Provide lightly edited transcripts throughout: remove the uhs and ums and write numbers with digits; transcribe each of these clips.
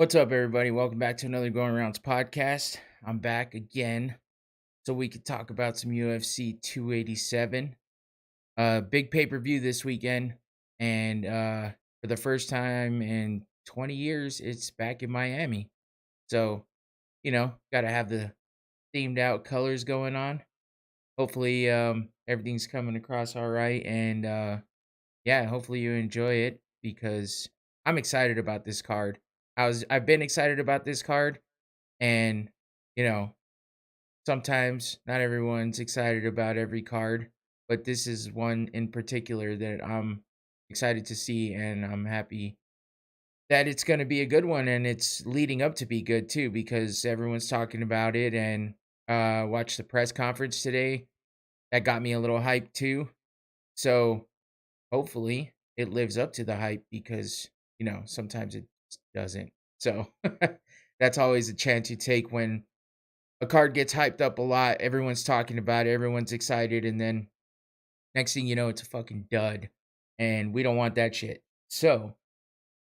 What's up, everybody? Welcome back to another Going Rounds podcast. I'm back again so we could talk about some UFC 287. Big pay-per-view this weekend, and for the first time in 20 years, it's back in Miami. So, gotta have the themed out colors going on. Hopefully, everything's coming across all right, and yeah, hopefully you enjoy it because I'm excited about this card. I've been excited about this card, and you know, sometimes not everyone's excited about every card, but this is one in particular that I'm excited to see, and I'm happy that it's going to be a good one, and it's leading up to be good too because everyone's talking about it. And watched the press conference today. That got me a little hyped too. So hopefully it lives up to the hype because sometimes it doesn't. So that's always a chance you take when a card gets hyped up a lot. Everyone's talking about it, everyone's excited, and then next thing you know, it's a fucking dud, and we don't want that shit. So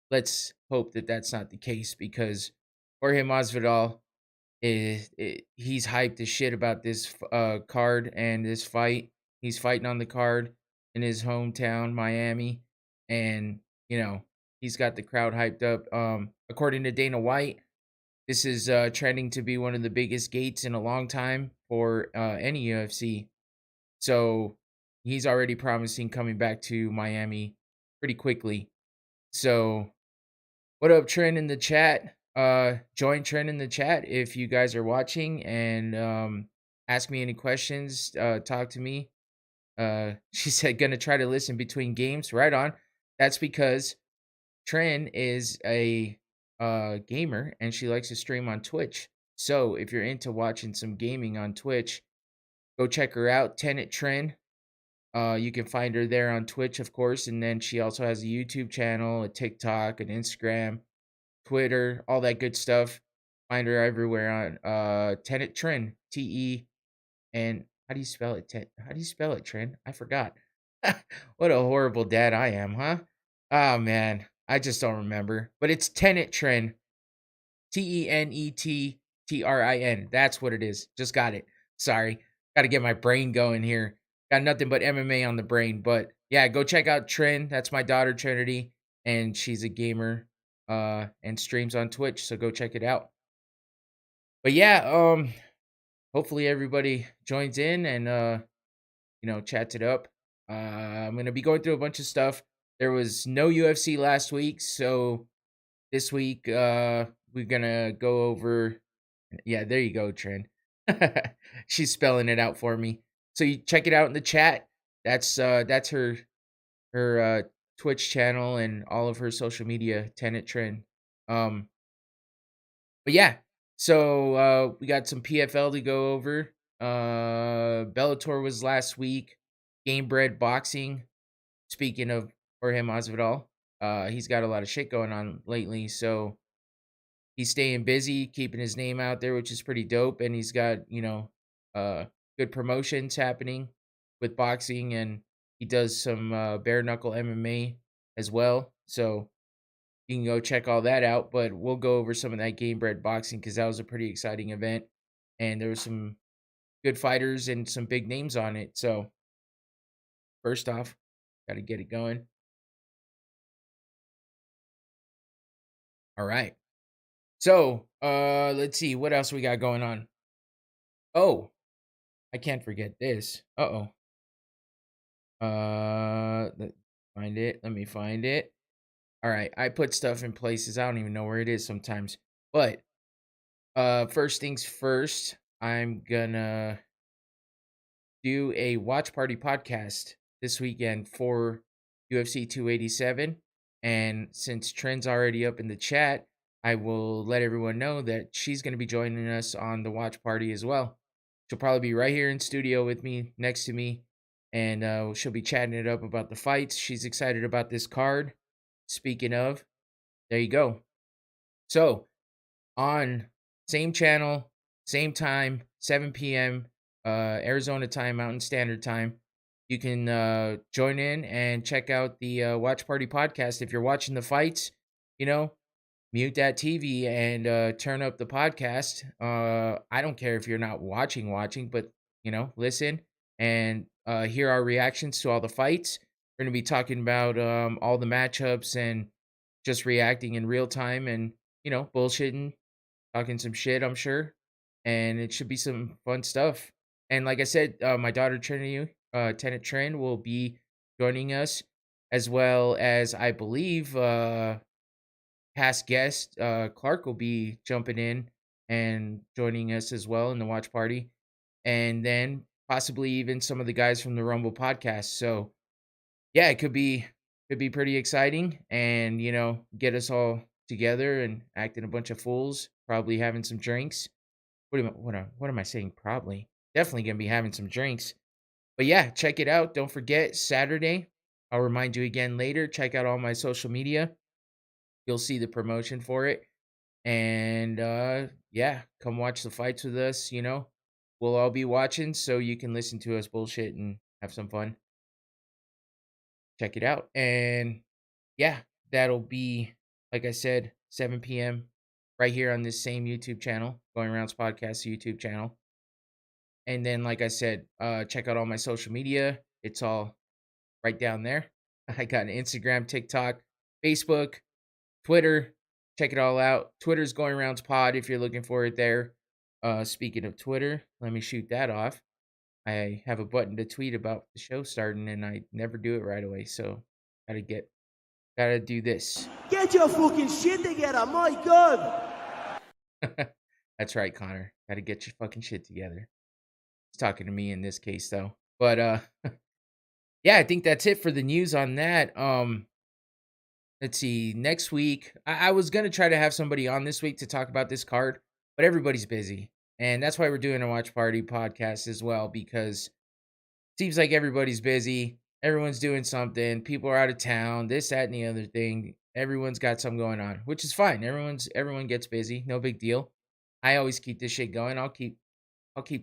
let's hope that that's not the case because Jorge Masvidal he's hyped as shit about this card and this fight. He's fighting on the card in his hometown, Miami, and he's got the crowd hyped up. According to Dana White, this is trending to be one of the biggest gates in a long time for any UFC. So he's already promising coming back to Miami pretty quickly. So what up, Trent in the chat? Join Trent in the chat if you guys are watching and ask me any questions. Talk to me. She said, gonna try to listen between games. Right on. That's because Trin is a gamer and she likes to stream on Twitch. So if you're into watching some gaming on Twitch, go check her out, Tenet Trin. You can find her there on Twitch, of course, and then she also has a YouTube channel, a TikTok, an Instagram, Twitter, all that good stuff. Find her everywhere on Tenet Trin, T-E, and how do you spell it? How do you spell it, Trin? I forgot. What a horrible dad I am, huh? Oh man, I just don't remember. But it's Tenet Trin, TenetTrin. That's what it is. Just got it. Sorry, got to get my brain going here. Got nothing but MMA on the brain, but yeah, go check out Trin. That's my daughter Trinity, and she's a gamer, and streams on Twitch. So go check it out. But yeah, hopefully everybody joins in and chats it up. I'm gonna be going through a bunch of stuff. There was no UFC last week, so this week we're gonna go over. Yeah, there you go, Trin. She's spelling it out for me. So you check it out in the chat. That's her Twitch channel and all of her social media, Tenet Trin. But yeah, so we got some PFL to go over. Bellator was last week. Gamebred Boxing. Speaking of Jorge Masvidal, he's got a lot of shit going on lately, so he's staying busy, keeping his name out there, which is pretty dope. And he's got good promotions happening with boxing, and he does some bare knuckle MMA as well. So you can go check all that out. But we'll go over some of that Gamebred Boxing because that was a pretty exciting event, and there were some good fighters and some big names on it. So first off, got to get it going. All right. So, let's see what else we got going on. Oh, I can't forget this. Uh-oh. Find it. Let me find it. All right. I put stuff in places I don't even know where it is sometimes. But first things first, I'm gonna do a watch party podcast this weekend for UFC 287. And since Trent's already up in the chat, I will let everyone know that she's going to be joining us on the watch party as well. She'll probably be right here in studio with me, next to me, and she'll be chatting it up about the fights. She's excited about this card. Speaking of, there you go. So, on same channel, same time, 7 p.m., Arizona time, Mountain Standard Time. You can join in and check out the Watch Party podcast. If you're watching the fights, mute that TV and turn up the podcast. I don't care if you're not watching, but listen and hear our reactions to all the fights. We're gonna be talking about all the matchups and just reacting in real time and bullshitting, talking some shit, I'm sure. And it should be some fun stuff. And like I said, my daughter Trinity, Tenant Trin, will be joining us, as well as I believe past guest Clark will be jumping in and joining us as well in the watch party, and then possibly even some of the guys from the Rumble podcast. So yeah, it could be pretty exciting, and get us all together and acting a bunch of fools, probably having some drinks. What am I saying? Probably, definitely gonna be having some drinks. But yeah, check it out. Don't forget Saturday. I'll remind you again later. Check out all my social media. You'll see the promotion for it. And yeah, come watch the fights with us. We'll all be watching, so you can listen to us bullshit and have some fun. Check it out. And yeah, that'll be, like I said, 7 p.m. right here on this same YouTube channel, Going Rounds Podcast YouTube channel. And then, like I said, check out all my social media. It's all right down there. I got an Instagram, TikTok, Facebook, Twitter. Check it all out. Twitter's Going Rounds Pod if you're looking for it there. Speaking of Twitter, let me shoot that off. I have a button to tweet about the show starting, and I never do it right away. So gotta do this. Get your fucking shit together, my God. That's right, Connor. Gotta get your fucking shit together. He's talking to me in this case, though. But yeah, I think that's it for the news on that. Let's see. Next week, I was gonna try to have somebody on this week to talk about this card, but everybody's busy. And that's why we're doing a watch party podcast as well, because it seems like everybody's busy. Everyone's doing something. People are out of town, this, that, and the other thing. Everyone's got something going on, which is fine. Everyone gets busy. No big deal. I always keep this shit going. I'll keep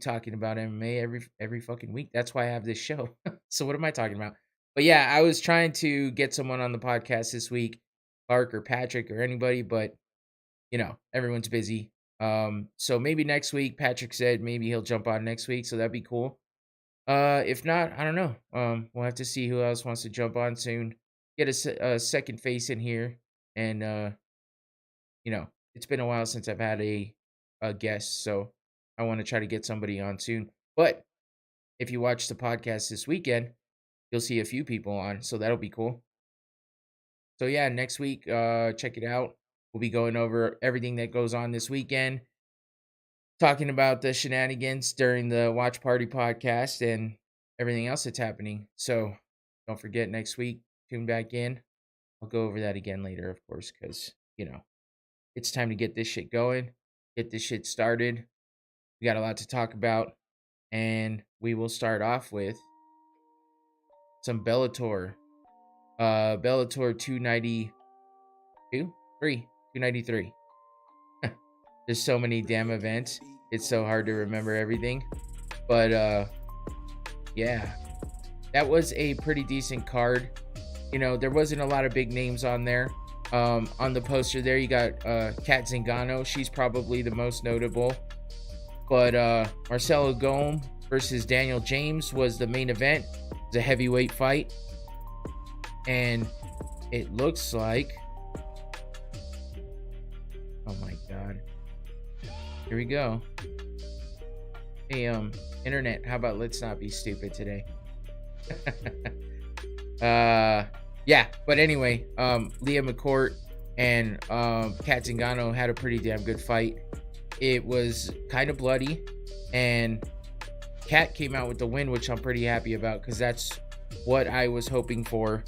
talking about MMA every fucking week. That's why I have this show. So what am I talking about? But yeah, I was trying to get someone on the podcast this week, Clark or Patrick or anybody, but everyone's busy. So maybe next week. Patrick said maybe he'll jump on next week, so that'd be cool. If not, I don't know. We'll have to see who else wants to jump on soon. Get a second face in here, and it's been a while since I've had a guest, so I want to try to get somebody on soon. But if you watch the podcast this weekend, you'll see a few people on, so that'll be cool. So yeah, next week, check it out. We'll be going over everything that goes on this weekend, talking about the shenanigans during the Watch Party podcast and everything else that's happening. So don't forget, next week, tune back in. I'll go over that again later, of course, because, it's time to get this shit going, get this shit started. We got a lot to talk about, and we will start off with some Bellator. Bellator 293. There's so many damn events. It's so hard to remember everything. But yeah, that was a pretty decent card. There wasn't a lot of big names on there. On the poster there, you got Kat Zingano. She's probably the most notable. But Marcelo Gome versus Daniel James was the main event. It was a heavyweight fight. And it looks like... Oh my God. Here we go. Hey, internet, how about let's not be stupid today? Yeah, but anyway, Leah McCourt and Kat Zingano had a pretty damn good fight. It was kind of bloody, and Kat came out with the win, which I'm pretty happy about, because that's what I was hoping for.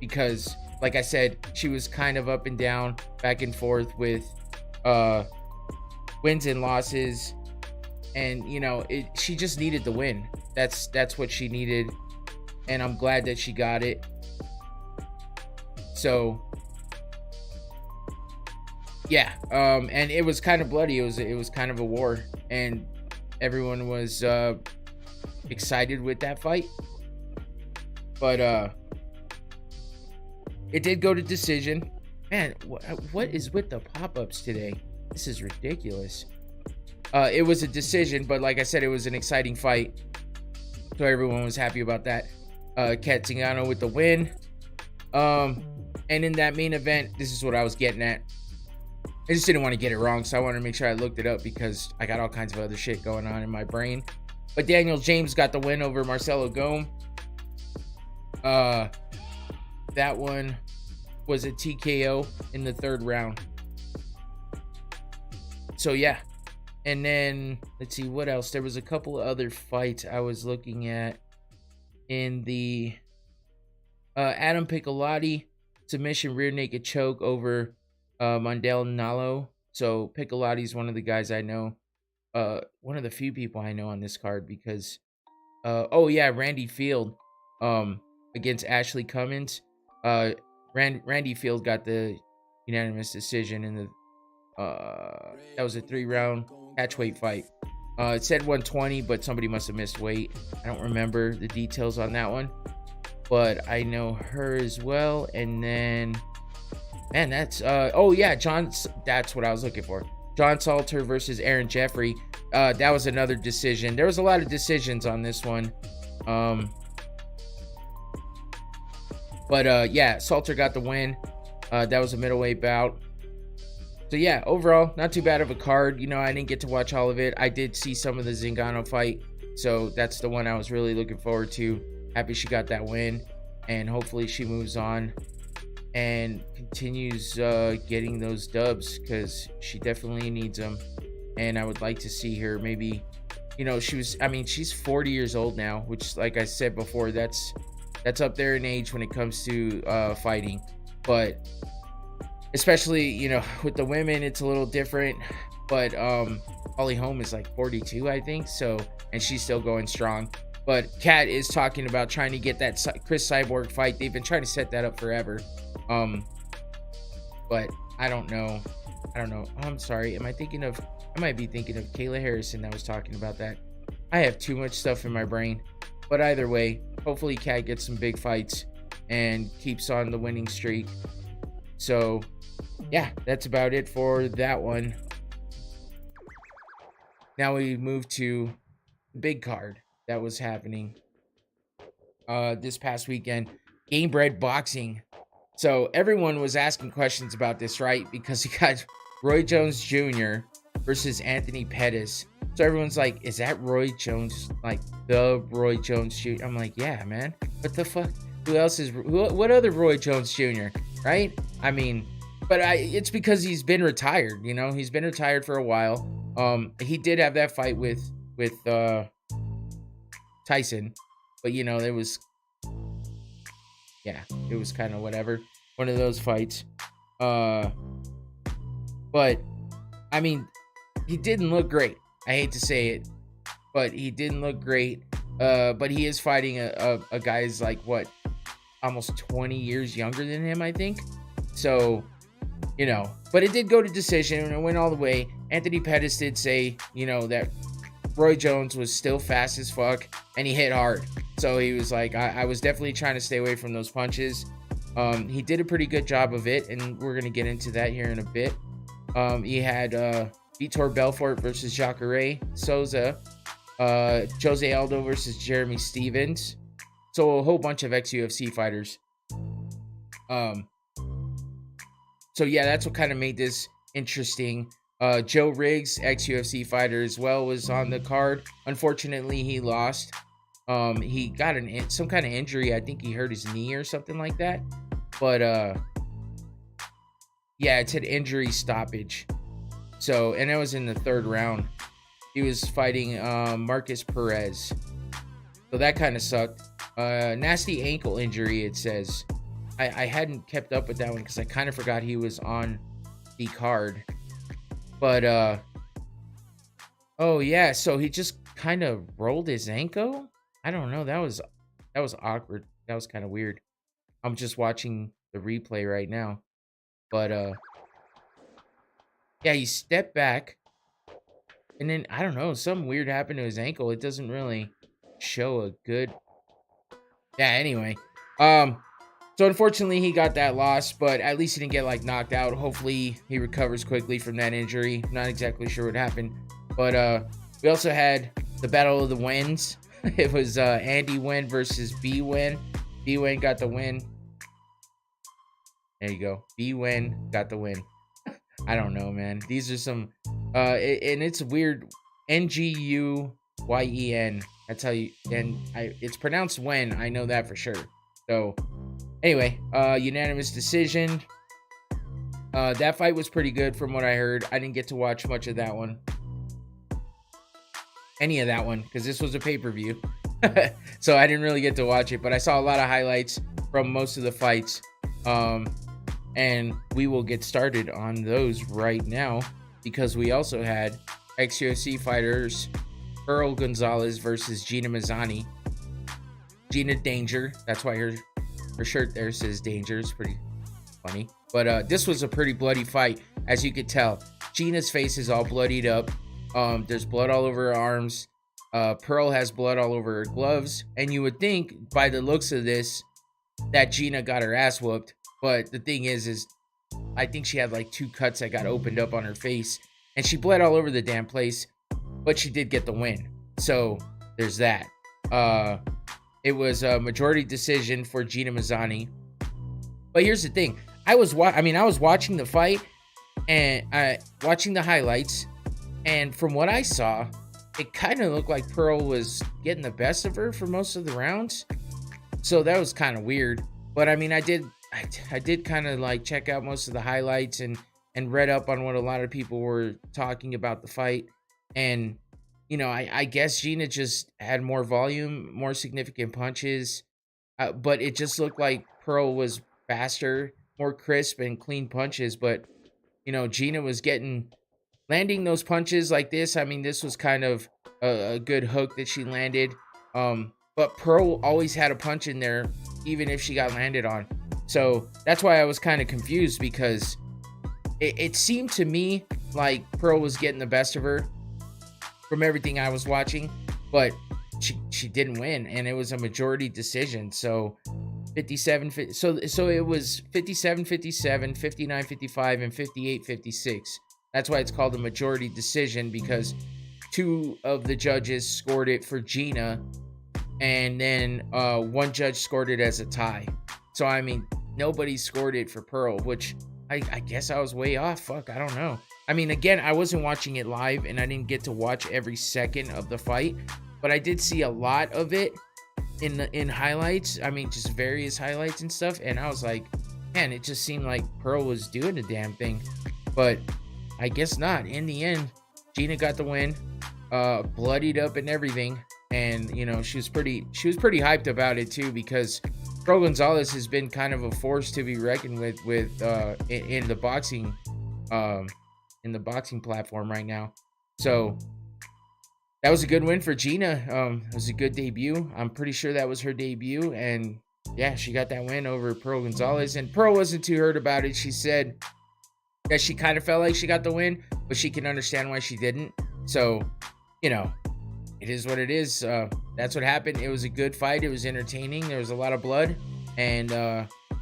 Because, like I said, she was kind of up and down, back and forth with wins and losses, and she just needed the win. That's what she needed, and I'm glad that she got it. So yeah, and it was kind of bloody. It was kind of a war, and everyone was excited with that fight. But it did go to decision. Man, what is with the pop-ups today? This is ridiculous. It was a decision, but like I said, it was an exciting fight. So everyone was happy about that. Kat Zingano with the win. And in that main event, this is what I was getting at. I just didn't want to get it wrong, so I wanted to make sure I looked it up because I got all kinds of other shit going on in my brain. But Daniel James got the win over Marcelo Gome. That one was a TKO in the 3rd round. So yeah. And then let's see what else. There was a couple of other fights I was looking at in the Adam Piccolotti submission rear naked choke over Mondale Nalo. So Piccolotti's one of the guys I know. One of the few people I know on this card because oh yeah, Randy Field against Ashley Cummins. Randy Field got the unanimous decision in the that was a 3-round catchweight fight. It said 120, but somebody must have missed weight. I don't remember the details on that one, but I know her as well. And then, man, that's oh yeah, that's what I was looking for. John Salter versus Aaron Jeffrey. That was another decision. There was a lot of decisions on this one. But yeah, Salter got the win. That was a middleweight bout. So yeah, overall, not too bad of a card. You know, I didn't get to watch all of it. I did see some of the Zingano fight. So that's the one I was really looking forward to. Happy she got that win. And hopefully she moves on and continues getting those dubs because she definitely needs them. And I would like to see her maybe, you know, she's 40 years old now, which, like I said before, that's up there in age when it comes to fighting. But especially, you know, with the women, it's a little different. But Holly Holm is like 42, I think. So, and she's still going strong. But Kat is talking about trying to get that Chris Cyborg fight. They've been trying to set that up forever. But I don't know. Oh, I'm sorry. I might be thinking of Kayla Harrison that was talking about that. I have too much stuff in my brain. But either way, hopefully Kat gets some big fights and keeps on the winning streak. So, yeah, that's about it for that one. Now we move to the big card that was happening this past weekend. Gamebred Boxing. So everyone was asking questions about this, right? Because you got Roy Jones Jr. versus Anthony Pettis. So everyone's like, is that Roy Jones, like the Roy Jones Jr.? I'm like, yeah, man. What the fuck? Who else is, what other Roy Jones Jr., right? I mean, but it's because he's been retired, you know? He's been retired for a while. He did have that fight with Tyson, but, you know, it was kind of whatever. One of those fights. But, I mean, he didn't look great. I hate to say it, but he didn't look great. But he is fighting a guy's like, what, almost 20 years younger than him, I think. So, you know, but it did go to decision and it went all the way. Anthony Pettis did say, you know, that Roy Jones was still fast as fuck and he hit hard. So he was like, I was definitely trying to stay away from those punches. He did a pretty good job of it, and we're going to get into that here in a bit. He had Vitor Belfort versus Jacare Souza, Jose Aldo versus Jeremy Stevens. So a whole bunch of ex-UFC fighters. So yeah, that's what kind of made this interesting. Joe Riggs, ex-UFC fighter as well, was on the card. Unfortunately, he lost. He got some kind of injury. I think he hurt his knee or something like that. But yeah, it said injury stoppage. So, and it was in the 3rd round. He was fighting Marcus Perez. So that kind of sucked. Nasty ankle injury, it says. I hadn't kept up with that one because I kind of forgot he was on the card. But oh yeah, so he just kind of rolled his ankle. I don't know. That was awkward. That was kind of weird. I'm just watching the replay right now. But yeah, he stepped back. And then I don't know, something weird happened to his ankle. It doesn't really show a good. Yeah, anyway. So unfortunately, he got that loss, but at least he didn't get like knocked out. Hopefully, he recovers quickly from that injury. Not exactly sure what happened, but we also had the Battle of the Wins. It was Andy Win versus B Win. B Win got the win. There you go. B Win got the win. I don't know, man. These are some, and it's weird. Nguyen. That's how you, and it's pronounced when. I know that for sure. So, anyway, unanimous decision. That fight was pretty good from what I heard. I didn't get to watch much of that one. Any of that one, because this was a pay-per-view. So I didn't really get to watch it, but I saw a lot of highlights from most of the fights. And we will get started on those right now, because we also had ex-UFC fighters Earl Gonzalez versus Gina Mazzani. Gina Danger. That's why her shirt there says Danger. It's pretty funny. But this was a pretty bloody fight, as you could tell. Gina's face is all bloodied up. There's blood all over her arms. Pearl has blood all over her gloves. And you would think, by the looks of this, that Gina got her ass whooped. But the thing is I think she had like 2 cuts that got opened up on her face. And she bled all over the damn place. But she did get the win. So, there's that. It was a majority decision for Gina Mazzani. But here's the thing. I was watching the fight. And watching the highlights. And from what I saw, it kind of looked like Pearl was getting the best of her for most of the rounds. So that was kind of weird. But I mean, I did kind of like check out most of the highlights and read up on what a lot of people were talking about the fight. And, you know, I guess Gina just had more volume, more significant punches. But it just looked like Pearl was faster, more crisp and clean punches. But, you know, Gina was landing those punches like this. I mean, this was kind of a good hook that she landed. But Pearl always had a punch in there, even if she got landed on. So that's why I was kind of confused, because it seemed to me like Pearl was getting the best of her from everything I was watching, but she didn't win, and it was a majority decision. So 57, so it was 57-57, 59-55, and 58-56. That's why it's called a majority decision, because 2 of the judges scored it for Gina, and then 1 judge scored it as a tie. So, I mean, nobody scored it for Pearl, which I guess I was way off. Fuck, I don't know. I mean, again, I wasn't watching it live, and I didn't get to watch every second of the fight, but I did see a lot of it in highlights. I mean, just various highlights and stuff, and I was like, man, it just seemed like Pearl was doing the damn thing. But I guess not. In the end, Gina got the win, bloodied up and everything. And, you know, she was pretty hyped about it too, because Earl Gonzalez has been kind of a force to be reckoned with in the boxing platform right now. So that was a good win for Gina. It was a good debut. I'm pretty sure that was her debut, and yeah, she got that win over Pearl Gonzalez. And Pearl wasn't too hurt about it. She said that she kind of felt like she got the win, but she can understand why she didn't. So, you know, it is what it is. That's what happened. It was a good fight. It was entertaining. There was a lot of blood and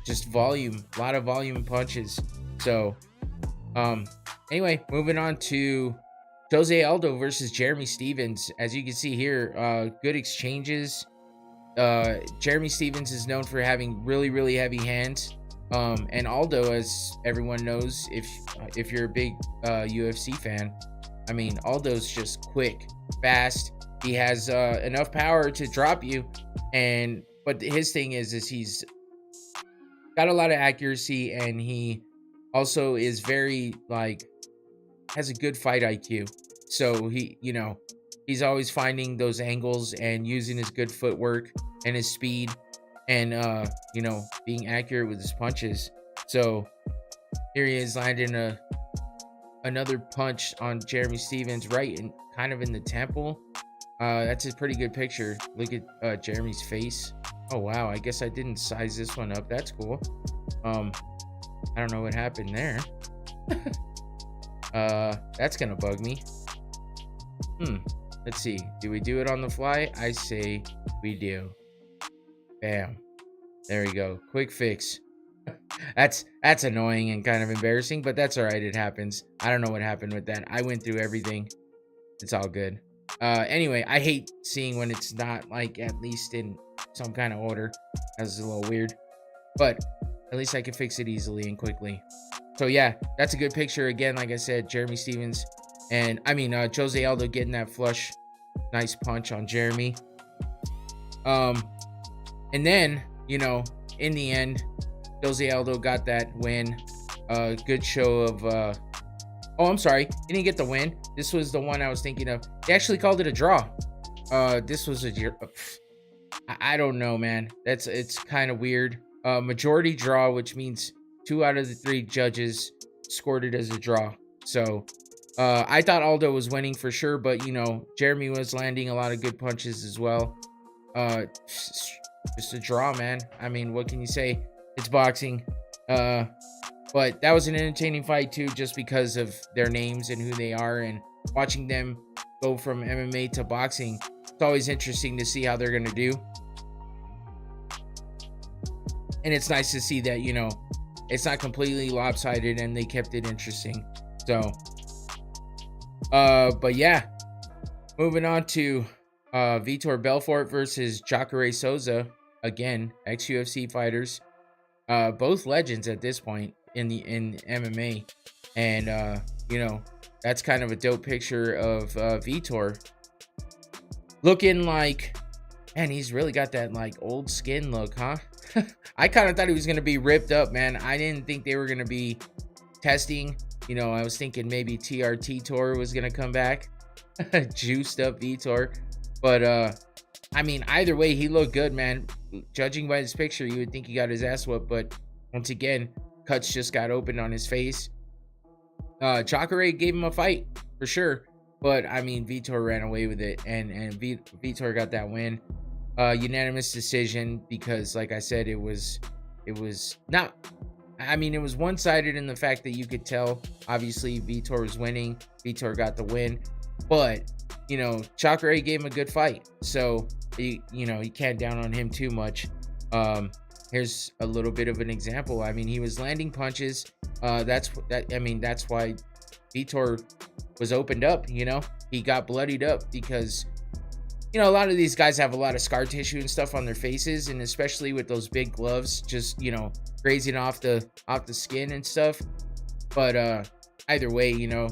just volume, a lot of volume punches. So, anyway, moving on to Jose Aldo versus Jeremy Stephens. As you can see here, good exchanges. Jeremy Stephens is known for having really, really heavy hands. And Aldo, as everyone knows, if you're a big UFC fan, I mean, Aldo's just quick, fast. He has enough power to drop you, but his thing is he's got a lot of accuracy, and he also is very has a good fight IQ. So he's always finding those angles and using his good footwork and his speed, and being accurate with his punches. So here he is landing another punch on Jeremy Stephens right in kind of in the temple. That's a pretty good picture. Look at Jeremy's face. Oh wow, I guess I didn't size this one up. That's cool. I don't know what happened there. That's gonna bug me. Let's see. Do we do it on the fly? I say we do. Bam. There we go. Quick fix. That's annoying and kind of embarrassing, but that's all right. It happens. I don't know what happened with that. I went through everything. It's all good. Anyway, I hate seeing when it's not like at least in some kind of order. That's a little weird, but at least I can fix it easily and quickly. So yeah, that's a good picture. Again, like I said, Jeremy Stevens and Jose Aldo getting that flush, nice punch on Jeremy. And then, in the end, Jose Aldo got that win. Good show of oh, I'm sorry, he didn't get the win. This was the one I was thinking of. They actually called it a draw. This was I don't know, man. It's kind of weird. Majority draw, which means 2 out of the 3 judges scored it as a draw. So I thought Aldo was winning for sure, but Jeremy was landing a lot of good punches as well. Just a draw, man. I mean, what can you say? It's boxing. But that was an entertaining fight too, just because of their names and who they are, and watching them go from MMA to boxing. It's always interesting to see how they're gonna do. And it's nice to see that, it's not completely lopsided and they kept it interesting. So, but yeah, moving on to Vitor Belfort versus Jacare Souza. Again, ex-UFC fighters, both legends at this point in MMA. And, that's kind of a dope picture of Vitor looking like, man, he's really got that like old skin look, huh? I kind of thought he was going to be ripped up, man. I didn't think they were going to be testing. I was thinking maybe TRT Tour was going to come back. Juiced up Vitor. But, either way, he looked good, man. Judging by this picture, you would think he got his ass whooped. But once again, cuts just got opened on his face. Jacare gave him a fight, for sure. But, Vitor ran away with it. And Vitor got that win. Unanimous decision, because like I said, it was not, it was one-sided in the fact that you could tell obviously Vitor was winning. Vitor got the win, but Jacare gave him a good fight, so you can't down on him too much. Here's a little bit of an example. He was landing punches. That's why Vitor was opened up. He got bloodied up because a lot of these guys have a lot of scar tissue and stuff on their faces, and especially with those big gloves, just, grazing off the skin and stuff. But either way, you're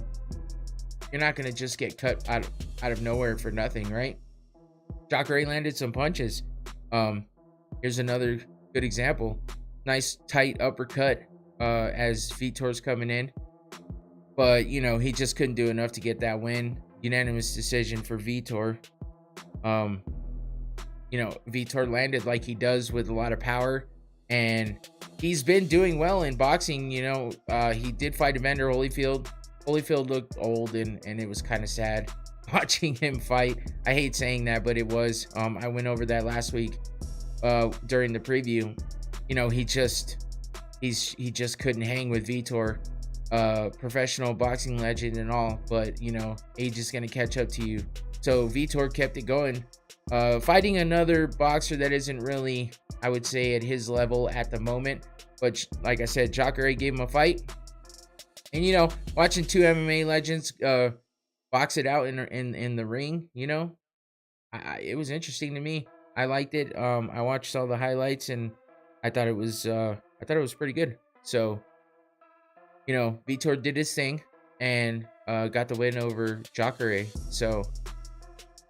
not going to just get cut out of nowhere for nothing, right? Jacare landed some punches. Here's another good example. Nice tight uppercut as Vitor's coming in. But, he just couldn't do enough to get that win. Unanimous decision for Vitor. Vitor landed like he does with a lot of power, and he's been doing well in boxing. He did fight Evander Holyfield. Holyfield looked old, and it was kind of sad watching him fight. I hate saying that, but it was. I went over that last week during the preview. He just couldn't hang with Vitor. Professional boxing legend and all, but age is gonna catch up to you. So Vitor kept it going, fighting another boxer that isn't really, I would say, at his level at the moment. But like I said, Jacare gave him a fight, and watching 2 MMA legends box it out in the ring, it was interesting to me. I liked it. I watched all the highlights, and I thought it was pretty good. So Vitor did his thing and got the win over Jacare. So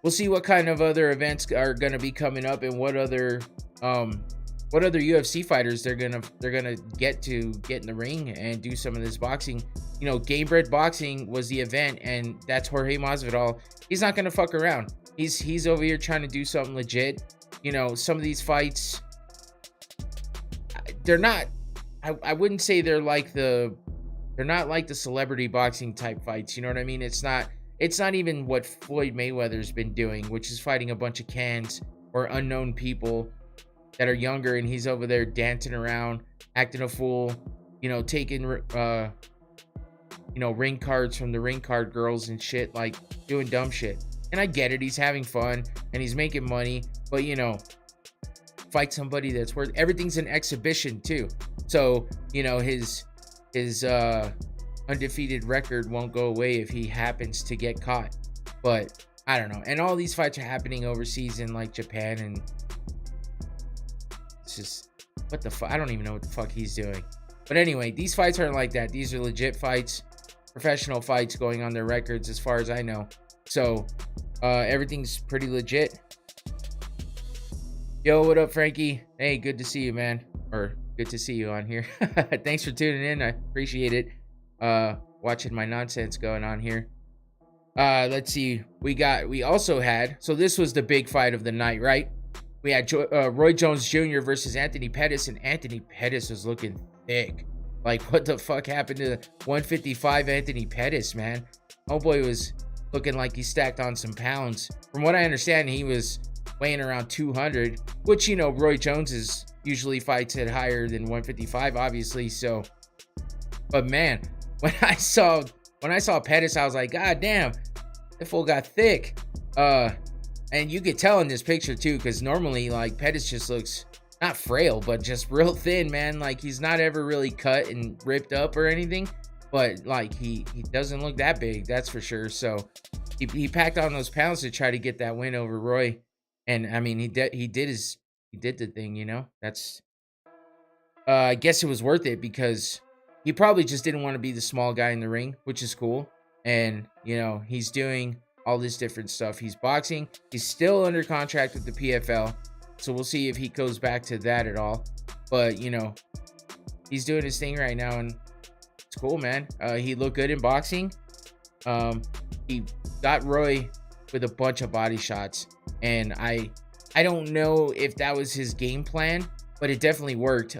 we'll see what kind of other events are going to be coming up, and what other UFC fighters they're gonna get in the ring and do some of this boxing. Gamebred Boxing was the event, and that's Jorge Masvidal. He's not gonna fuck around. He's over here trying to do something legit. Some of these fights, they're not. I wouldn't say they're not like the celebrity boxing type fights. You know what I mean? It's not even what Floyd Mayweather's been doing, which is fighting a bunch of cans or unknown people that are younger, and he's over there dancing around, acting a fool, taking ring cards from the ring card girls and shit, like doing dumb shit. And I get it, he's having fun and he's making money, but fight somebody that's worth. Everything's an exhibition too. So, you know, his undefeated record won't go away if he happens to get caught. But I don't know. And all these fights are happening overseas in like Japan, and it's just, what the fuck? I don't even know what the fuck he's doing. But anyway, these fights aren't like that. These are legit fights, professional fights going on their records as far as I know. So everything's pretty legit. Yo, what up, Frankie? Hey, good to see you, man. Or good to see you on here. Thanks for tuning in. I appreciate it. Watching my nonsense going on here. Let's see. We also had, so this was the big fight of the night, right? We had Roy Jones Jr. versus Anthony Pettis, and Anthony Pettis was looking thick. Like, what the fuck happened to 155 Anthony Pettis, man? Homeboy was looking like he stacked on some pounds. From what I understand, he was weighing around 200, which, you know, Roy Jones is usually fights at higher than 155, obviously. So, but man, when I saw Pettis, I was like, God damn, that fool got thick. And you could tell in this picture too, because normally like Pettis just looks not frail, but just real thin, man. Like, he's not ever really cut and ripped up or anything, but like he doesn't look that big, that's for sure. So he packed on those pounds to try to get that win over Roy. And I mean, he did the thing, you know. That's I guess it was worth it, because he probably just didn't want to be the small guy in the ring, which is cool. And, you know, he's doing all this different stuff. He's boxing. He's still under contract with the PFL. So we'll see if he goes back to that at all. But, you know, he's doing his thing right now, and it's cool, man. He looked good in boxing. He got Roy with a bunch of body shots. And I don't know if that was his game plan, but it definitely worked.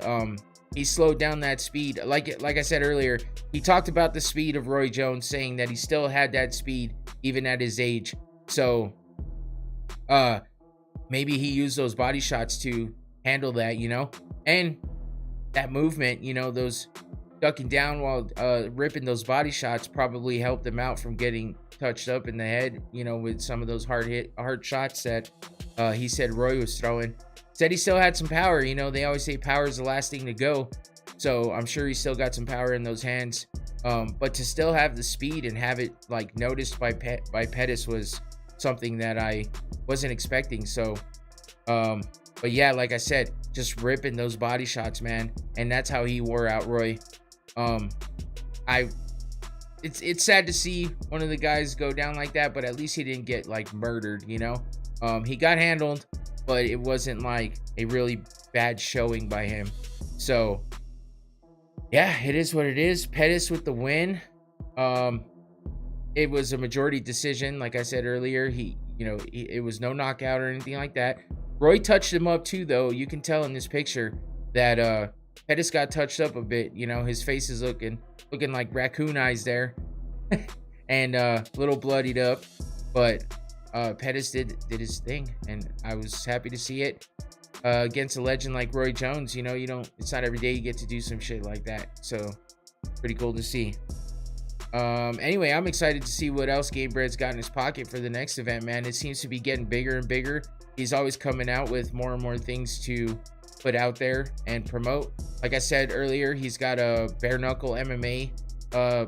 He slowed down that speed. Like I said earlier, he talked about the speed of Roy Jones, saying that he still had that speed even at his age. So maybe he used those body shots to handle that, you know. And that movement, you know, those ducking down while ripping those body shots probably helped him out from getting touched up in the head, you know, with some of those hard shots that he said Roy was throwing. Said he still had some power. You know, they always say power is the last thing to go. So I'm sure he still got some power in those hands. But to still have the speed and have it like noticed by Pettis was something that I wasn't expecting. So, but yeah, like I said, just ripping those body shots, man. And that's how he wore out Roy. It's sad to see one of the guys go down like that, but at least he didn't get like murdered, you know. He got handled, but it wasn't like a really bad showing by him. So yeah, it is what it is. Pettis with the win. It was a majority decision, like I said earlier. It was no knockout or anything like that. Roy touched him up too, though. You can tell in this picture that Pettis got touched up a bit. You know, his face is looking like raccoon eyes there, and a little bloodied up. But Pettis did his thing, and I was happy to see it against a legend like Roy Jones. You know, it's not every day you get to do some shit like that. So pretty cool to see. Anyway, I'm excited to see what else Gamebred's got in his pocket for the next event, man. It seems to be getting bigger and bigger. He's always coming out with more and more things to put out there and promote. Like I said earlier, he's got a bare knuckle MMA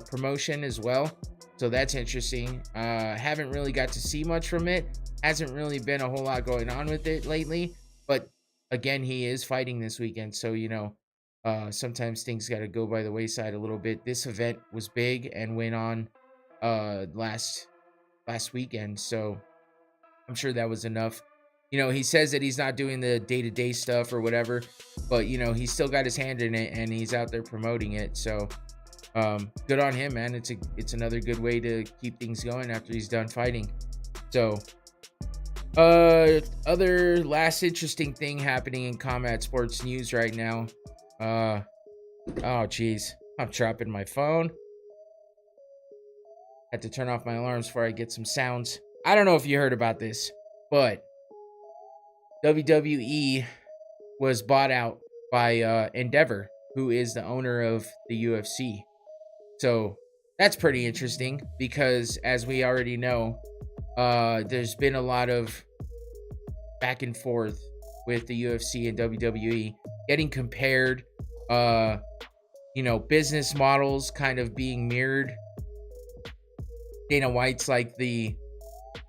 promotion as well, so that's interesting. Haven't really got to see much from it. Hasn't really been a whole lot going on with it lately, but again, he is fighting this weekend, so you know, sometimes things got to go by the wayside a little bit. This event was big and went on last weekend, so I'm sure that was enough. You know, he says that he's not doing the day-to-day stuff or whatever, but, you know, he's still got his hand in it, and he's out there promoting it. So, good on him, man. It's another good way to keep things going after he's done fighting. So, other last interesting thing happening in combat sports news right now. Oh, geez. I'm dropping my phone. Had to turn off my alarms before I get some sounds. I don't know if you heard about this, but WWE was bought out by Endeavor, who is the owner of the UFC. So that's pretty interesting because, as we already know, there's been a lot of back and forth with the UFC and WWE getting compared, business models kind of being mirrored. Dana White's like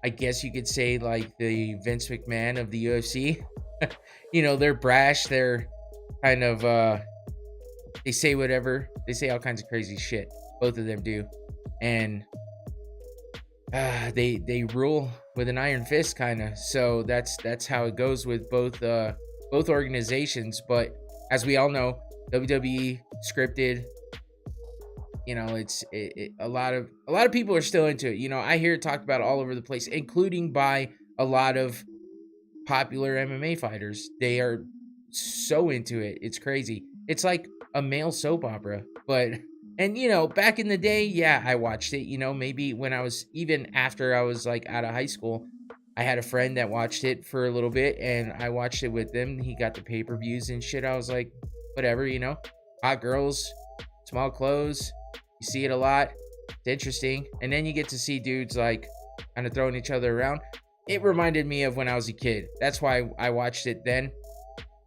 I guess you could say, like the Vince McMahon of the UFC. They're brash, they're kind of they say whatever, they say all kinds of crazy shit, both of them do, and they rule with an iron fist, kind of. So that's how it goes with both organizations. But as we all know, WWE scripted. It's a lot of people are still into it. I hear it talked about all over the place, including by a lot of popular MMA fighters. They are so into it. It's crazy. It's like a male soap opera. And back in the day, yeah, I watched it. Maybe when I was, even after I was like out of high school, I had a friend that watched it for a little bit, and I watched it with him. He got the pay-per-views and shit. I was like, whatever, hot girls, small clothes. You see it a lot. It's interesting. And then you get to see dudes like kind of throwing each other around. It reminded me of when I was a kid. That's why I watched it then.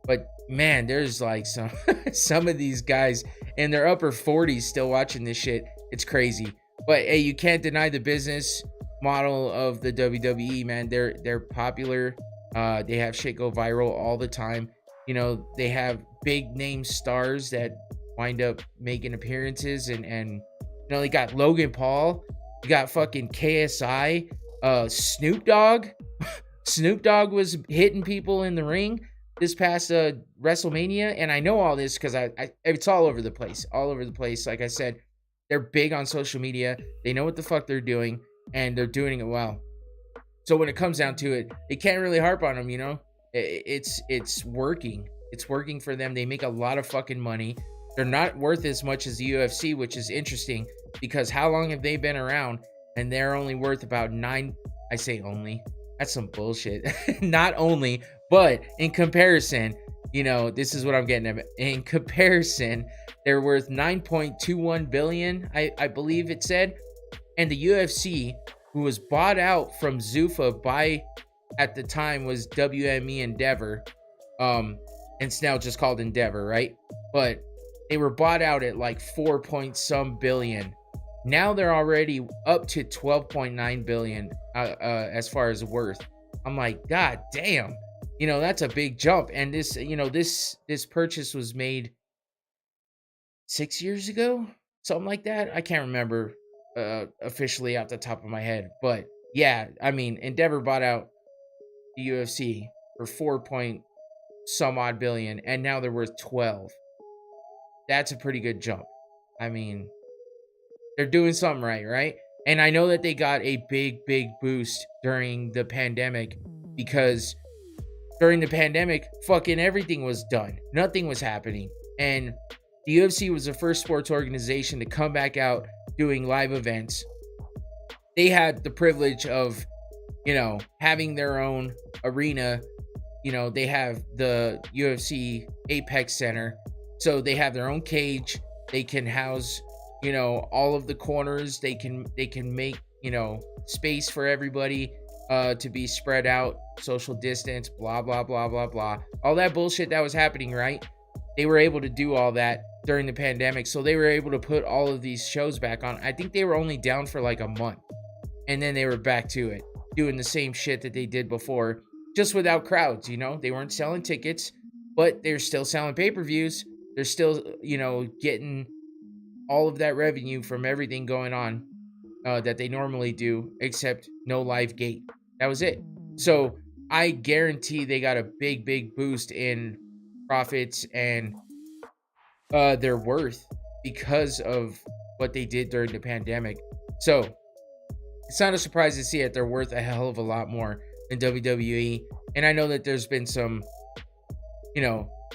But man, there's like some of these guys in their upper 40s still watching this shit. It's crazy. But hey, you can't deny the business model of the WWE, man. They're popular. They have shit go viral all the time. They have big name stars that wind up making appearances, and they got Logan Paul, you got fucking KSI, Snoop Dogg. Snoop Dogg was hitting people in the ring this past WrestleMania, and I know all this because it's all over the place. Like I said, they're big on social media. They know what the fuck they're doing, and they're doing it well. So when it comes down to it, they can't really harp on them. It's working. It's working for them. They make a lot of fucking money. They're not worth as much as the UFC, which is interesting because how long have they been around? And they're only worth about 9. I say only. That's some bullshit. Not only, but in comparison, this is what I'm getting at. In comparison, they're worth 9.21 billion, I believe it said. And the UFC, who was bought out from Zuffa by, at the time, was WME Endeavor. And it's now just called Endeavor, right? But they were bought out at like 4 point some billion. Now they're already up to 12.9 billion as far as worth. I'm like, God damn, that's a big jump. And this, this purchase was made 6 years ago, something like that. I can't remember officially off the top of my head, but yeah, I mean, Endeavor bought out the UFC for 4 point some odd billion, and now they're worth 12. That's a pretty good jump. I mean, they're doing something right? And I know that they got a big boost during the pandemic, because during the pandemic, fucking everything was done. Nothing was happening. And the UFC was the first sports organization to come back out doing live events. They had the privilege of, having their own arena. They have the UFC Apex Center. So they have their own cage. They can house, all of the corners. They can make, space for everybody to be spread out, social distance, blah, blah, blah, blah, blah. All that bullshit that was happening, right? They were able to do all that during the pandemic. So they were able to put all of these shows back on. I think they were only down for like a month. And then they were back to it, doing the same shit that they did before, just without crowds, They weren't selling tickets, but they're still selling pay-per-views. They're still, getting all of that revenue from everything going on that they normally do, except no live gate. That was it. So I guarantee they got a big boost in profits and their worth because of what they did during the pandemic. So it's not a surprise to see that they're worth a hell of a lot more than WWE. And I know that there's been some,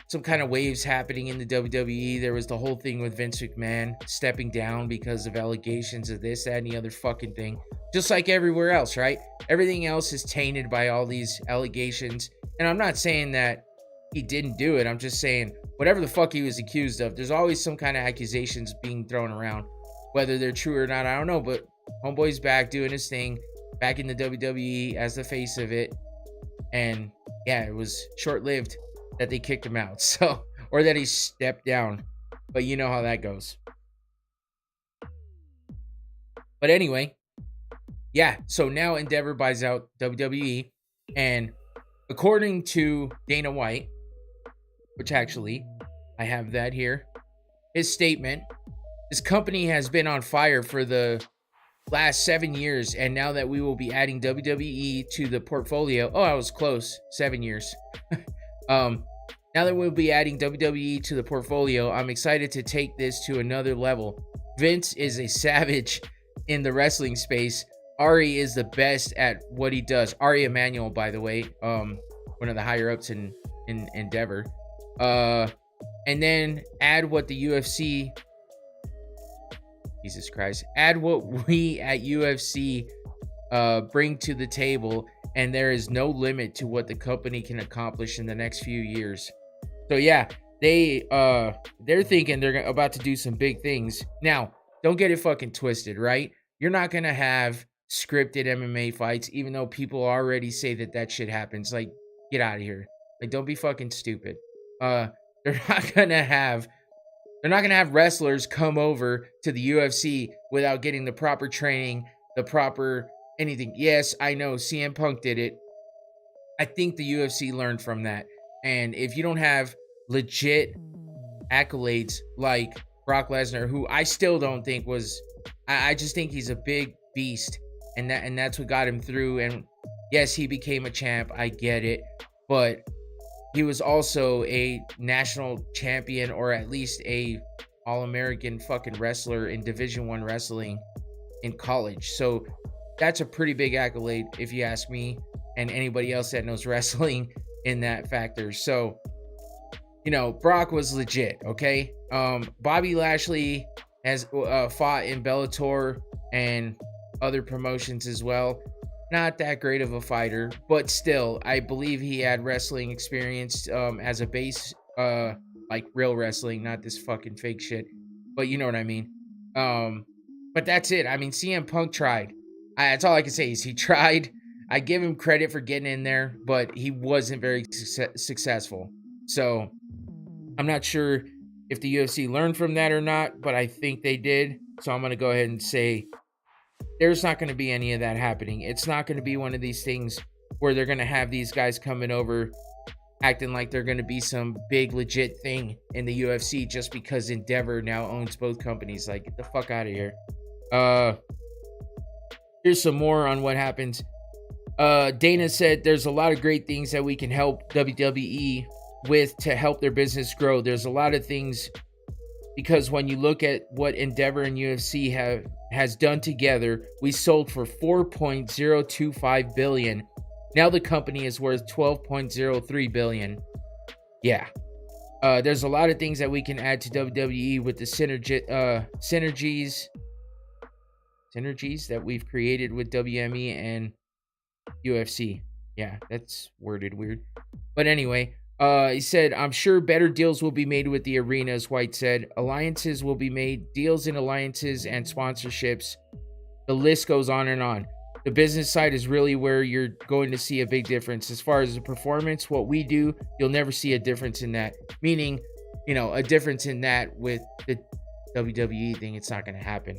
some kind of waves happening in the WWE. There was the whole thing with Vince McMahon stepping down because of allegations of this, that, and the other fucking thing. Just like everywhere else, right? Everything else is tainted by all these allegations. And I'm not saying that he didn't do it. I'm just saying whatever the fuck he was accused of, there's always some kind of accusations being thrown around. Whether they're true or not, I don't know. But Homeboy's back doing his thing, back in the WWE as the face of it. And yeah, it was short-lived that they kicked him out. So, or that he stepped down. But you know how that goes. But anyway, yeah, so now Endeavor buys out WWE, and according to Dana White, which actually I have that here, his statement, this company has been on fire for the last 7 years, and now that we will be adding WWE to the portfolio, I was close, 7 years. Now that we'll be adding WWE to the portfolio, I'm excited to take this to another level. Vince is a savage in the wrestling space. Ari is the best at what he does. Ari Emanuel, by the way, one of the higher ups in Endeavor. And then add what the UFC, Jesus Christ, add what we at UFC bring to the table, and there is no limit to what the company can accomplish in the next few years. So yeah, they're thinking they're about to do some big things. Now, don't get it fucking twisted, right? You're not gonna have scripted MMA fights, even though people already say that shit happens. Like, get out of here. Like, don't be fucking stupid. They're not gonna have wrestlers come over to the UFC without getting the proper training, the proper anything. Yes, I know CM Punk did it. I think the UFC learned from that. And if you don't have legit accolades like Brock Lesnar, who I still don't think was, I just think he's a big beast, and that's what got him through. And yes, he became a champ, I get it, but he was also a national champion, or at least a all-American fucking wrestler in Division I wrestling in college. So that's a pretty big accolade, if you ask me, and anybody else that knows wrestling in that factor. So, you know, Brock was legit, okay? Bobby Lashley has fought in Bellator and other promotions as well. Not that great of a fighter, but still, I believe he had wrestling experience as a base, like real wrestling, not this fucking fake shit. But you know what I mean. But that's it. I mean, CM Punk tried. That's all I can say is he tried. I give him credit for getting in there, but he wasn't very successful. So I'm not sure if the UFC learned from that or not, but I think they did. So I'm going to go ahead and say there's not going to be any of that happening. It's not going to be one of these things where they're going to have these guys coming over acting like they're going to be some big legit thing in the UFC just because Endeavor now owns both companies. Like, get the fuck out of here. Here's some more on what happens. Dana said there's a lot of great things that we can help WWE with to help their business grow. There's a lot of things, because when you look at what Endeavor and UFC has done together, we sold for $4.025 billion. Now the company is worth $12.03 billion. Yeah. There's a lot of things that we can add to WWE with the synergies that we've created with WME and UFC. Yeah, that's worded weird. But anyway, he said, I'm sure better deals will be made with the arenas, White said. Alliances will be made, deals in alliances and sponsorships. The list goes on and on. The business side is really where you're going to see a big difference. As far as the performance, what we do, you'll never see a difference in that. Meaning, you know, a difference in that with the WWE thing, it's not going to happen.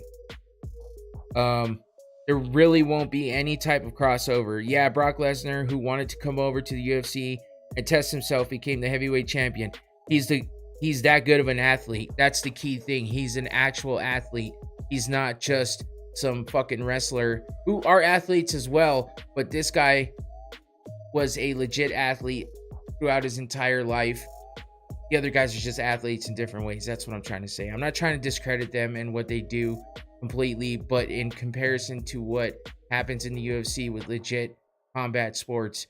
There really won't be any type of crossover. Yeah, Brock Lesnar, who wanted to come over to the UFC and test himself, became the heavyweight champion. He's that good of an athlete. That's the key thing. He's an actual athlete. He's not just some fucking wrestler, who are athletes as well, but this guy was a legit athlete throughout his entire life. The other guys are just athletes in different ways. That's what I'm trying to say. I'm not trying to discredit them and what they do completely, but in comparison to what happens in the UFC with legit combat sports,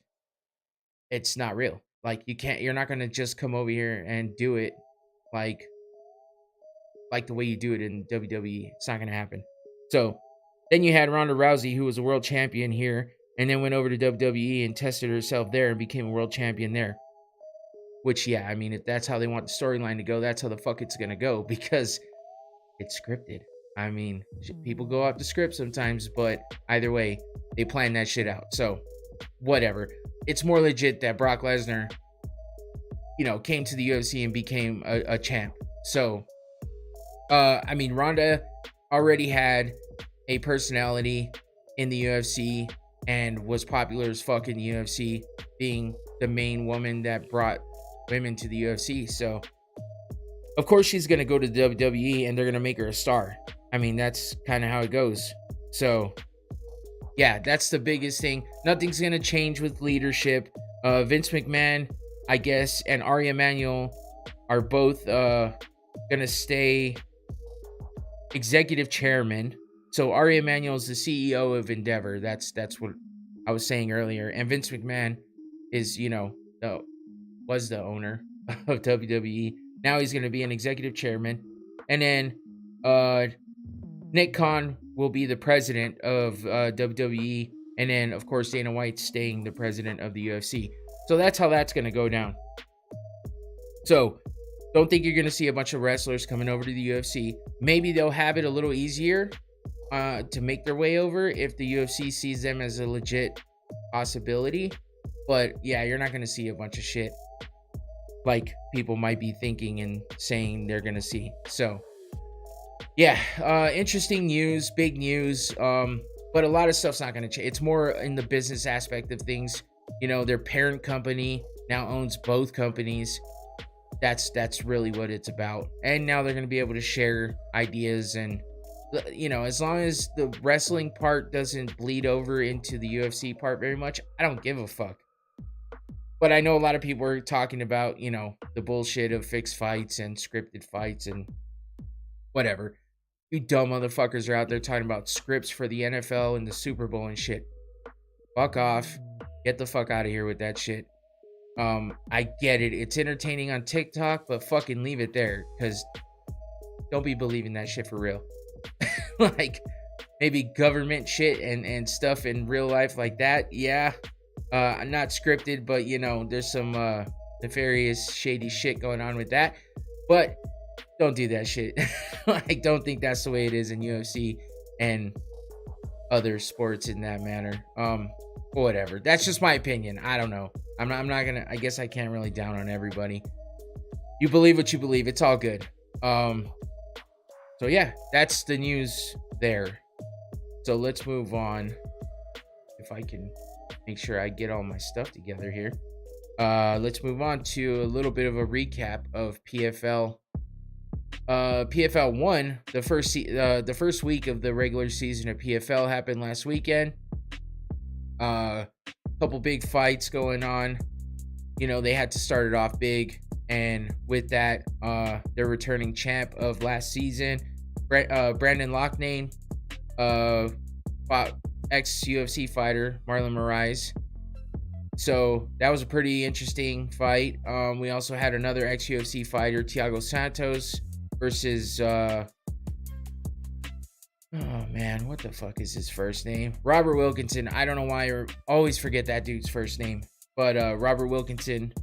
it's not real. Like, you're not going to just come over here and do it like the way you do it in WWE. It's not going to happen. So then you had Ronda Rousey, who was a world champion here, and then went over to WWE and tested herself there and became a world champion there. Which, yeah, I mean, if that's how they want the storyline to go, that's how the fuck it's going to go, because it's scripted. I mean, people go off the script sometimes, but either way, they plan that shit out. So, whatever. it's more legit that Brock Lesnar, came to the UFC and became a champ. So, I mean, Ronda already had a personality in the UFC and was popular as fuck in the UFC, being the main woman that brought women to the UFC. So, of course, she's going to go to WWE and they're going to make her a star. I mean, that's kind of how it goes. So, yeah, that's the biggest thing. Nothing's going to change with leadership. Vince McMahon, I guess, and Ari Emanuel are both going to stay executive chairman. So Ari Emanuel is the CEO of Endeavor. That's what I was saying earlier. And Vince McMahon is, was the owner of WWE. Now he's going to be an executive chairman. And then Nick Khan will be the president of WWE. And then, of course, Dana White's staying the president of the UFC. So that's how that's going to go down. So don't think you're going to see a bunch of wrestlers coming over to the UFC. Maybe they'll have it a little easier to make their way over if the UFC sees them as a legit possibility. But yeah, you're not going to see a bunch of shit like people might be thinking and saying they're going to see. So yeah, interesting news, big news. But a lot of stuff's not going to change. It's more in the business aspect of things. Their parent company now owns both companies. That's really what it's about. And now they're going to be able to share ideas, and as long as the wrestling part doesn't bleed over into the UFC part very much, I don't give a fuck. But I know a lot of people are talking about, the bullshit of fixed fights and scripted fights and whatever. You dumb motherfuckers are out there talking about scripts for the NFL and the Super Bowl and shit. Fuck off. Get the fuck out of here with that shit. I get it. It's entertaining on TikTok, but fucking leave it there, because don't be believing that shit for real. Like, maybe government shit and stuff in real life like that. Yeah. Not scripted, but, there's some nefarious, shady shit going on with that. But don't do that shit. I don't think that's the way it is in UFC and other sports in that manner. Whatever. That's just my opinion. I don't know. I'm not gonna. I guess I can't really down on everybody. You believe what you believe. It's all good. So yeah, that's the news there. So let's move on. If I can make sure I get all my stuff together here. Let's move on to a little bit of a recap of PFL. PFL 1, the first week of the regular season of PFL happened last weekend. Couple big fights going on. They had to start it off big, and with that, their returning champ of last season, Brandon Loughnane, fought ex-UFC fighter Marlon Moraes. So that was a pretty interesting fight. We also had another ex-UFC fighter, Thiago Santos, versus oh man, what the fuck is his first name? Robert Wilkinson. I don't know why I always forget that dude's first name. But Robert Wilkinson.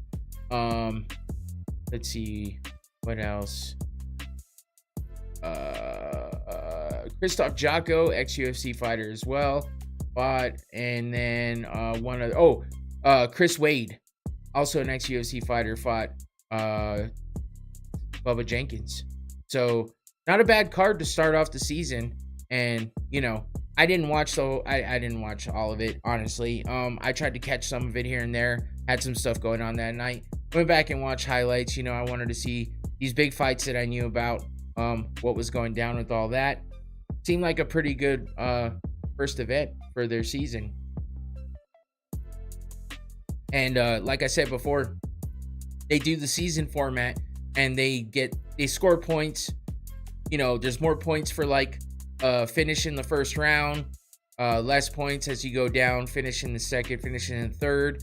Let's see what else. Christoph Jocko, ex-UFC fighter as well, fought. And then Chris Wade, also an ex-UFC fighter, fought Bubba Jenkins. So not a bad card to start off the season. And I didn't watch I didn't watch all of it, honestly. I tried to catch some of it here and there. Had some stuff going on that night. Went back and watched highlights. I wanted to see these big fights that I knew about. What was going down with all that. Seemed like a pretty good first event for their season. And like I said before, they do the season format and they score points. There's more points for like finishing the first round, less points as you go down, finishing the second, finishing the third.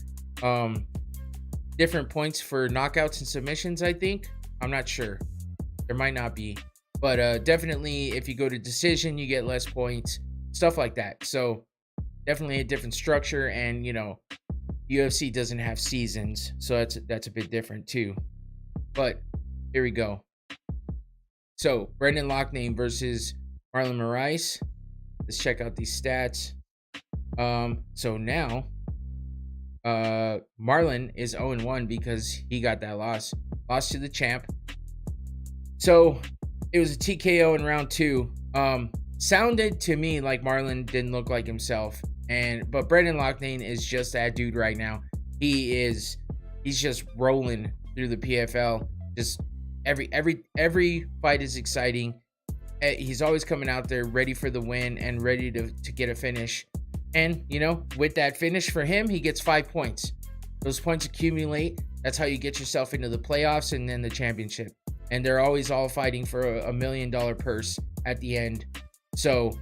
Different points for knockouts and submissions, I think. I'm not sure. There might not be. But definitely if you go to decision, you get less points. Stuff like that. So definitely a different structure. And, UFC doesn't have seasons. So that's a bit different too. But here we go. So Brandon Loughnane versus Marlon Moraes. Let's check out these stats. So now, Marlon is 0-1 because he got that loss to the champ. So it was a TKO in round 2. Sounded to me like Marlon didn't look like himself, but Brendan Loughnane is just that dude right now. He's just rolling through the PFL. Just every fight is exciting. He's always coming out there ready for the win and ready to get a finish. And, with that finish for him, he gets 5 points. Those points accumulate. That's how you get yourself into the playoffs and then the championship. And they're always all fighting for a $1 million purse at the end. So,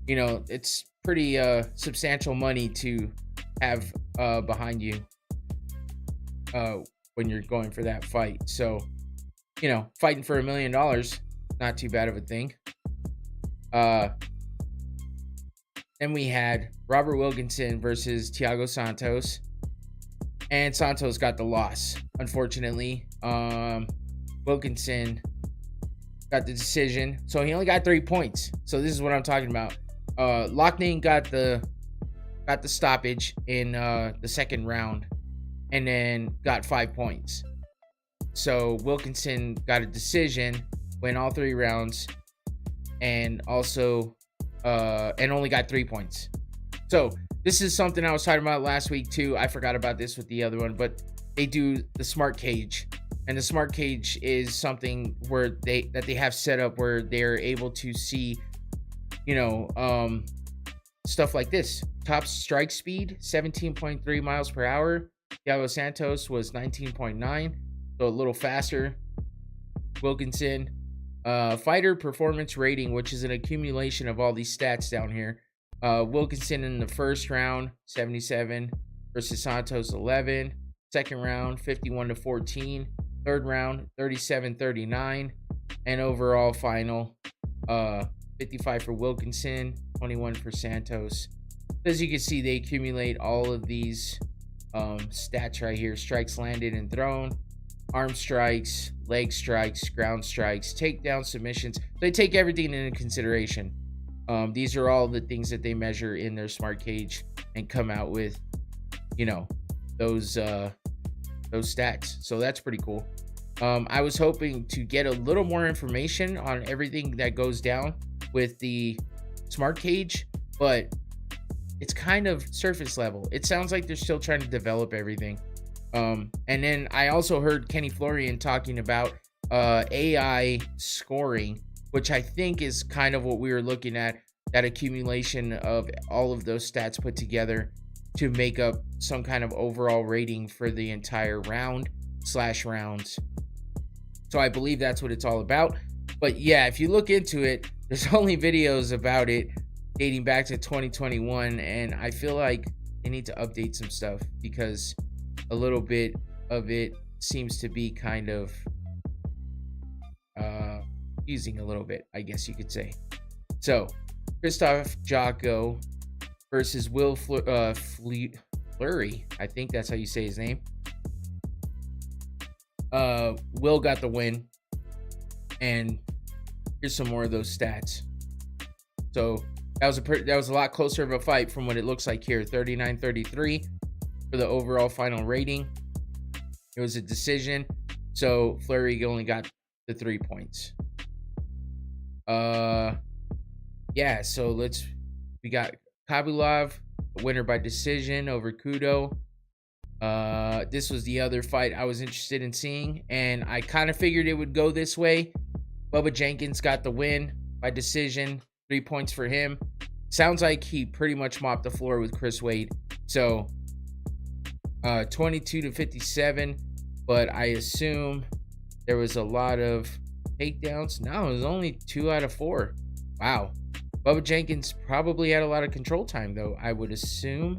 it's pretty substantial money to have behind you when you're going for that fight. So, fighting for $1 million, not too bad of a thing. Then we had Robert Wilkinson versus Thiago Santos. And Santos got the loss, unfortunately. Wilkinson got the decision. So he only got 3 points. So this is what I'm talking about. Loughnane got the stoppage in the second round and then got 5 points. So Wilkinson got a decision, win all 3 rounds, and also and only got 3 points. So this is something I was talking about last week too. I forgot about this with the other one, but they do the smart cage, and the smart cage is something where they have set up where they're able to see, stuff like this. Top strike speed 17.3 miles per hour. Thiago Santos was 19.9, so a little faster. Wilkinson. Fighter performance rating, which is an accumulation of all these stats down here. Wilkinson in the first round, 77 versus Santos, 11. Second round, 51-14. Third round, 37-39. And overall final, 55 for Wilkinson, 21 for Santos. As you can see, they accumulate all of these stats right here. Strikes landed and thrown, arm strikes, leg strikes, ground strikes, takedown, submissions. They take everything into consideration. These are all the things that they measure in their smart cage and come out with, those stats. So that's pretty cool. I was hoping to get a little more information on everything that goes down with the smart cage, but it's kind of surface level. It sounds like they're still trying to develop everything. And then I also heard Kenny Florian talking about AI scoring, which I think is kind of what we were looking at, that accumulation of all of those stats put together to make up some kind of overall rating for the entire round/rounds. So I believe that's what it's all about. But yeah, if you look into it, there's only videos about it dating back to 2021, and I feel like they need to update some stuff because a little bit of it seems to be kind of using a little bit, I guess you could say. So Christoph Jocko versus Will Fleury, I think that's how you say his name. Will got the win, and here's some more of those stats. So that was a lot closer of a fight from what it looks like here. 39-33 for the overall final rating. It was a decision, so Fleury only got the 3 points. Yeah, so we got Kabulov, winner by decision over Kudo. This was the other fight I was interested in seeing, and I kind of figured it would go this way. Bubba Jenkins got the win by decision, 3 points for him. Sounds like he pretty much mopped the floor with Chris Wade. So 22-57, but I assume there was a lot of takedowns. No, it was only 2 out of 4. Wow. Bubba Jenkins probably had a lot of control time, though, I would assume.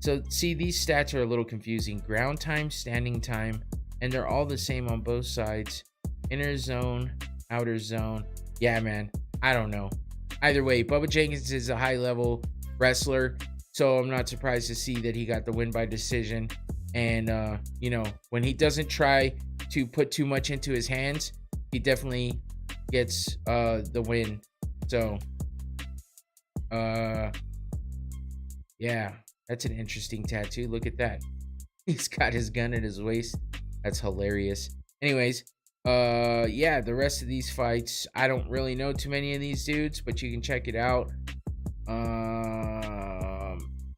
So, see, these stats are a little confusing. Ground time, standing time, and they're all the same on both sides. Inner zone, outer zone. Yeah, man, I don't know. Either way, Bubba Jenkins is a high-level wrestler, so I'm not surprised to see that he got the win by decision. And, when he doesn't try to put too much into his hands, he definitely gets the win. So, yeah, That's an interesting tattoo. Look at that. He's got his gun at his waist. That's hilarious. Anyways, yeah, the rest of these fights, I don't really know too many of these dudes, but you can check it out.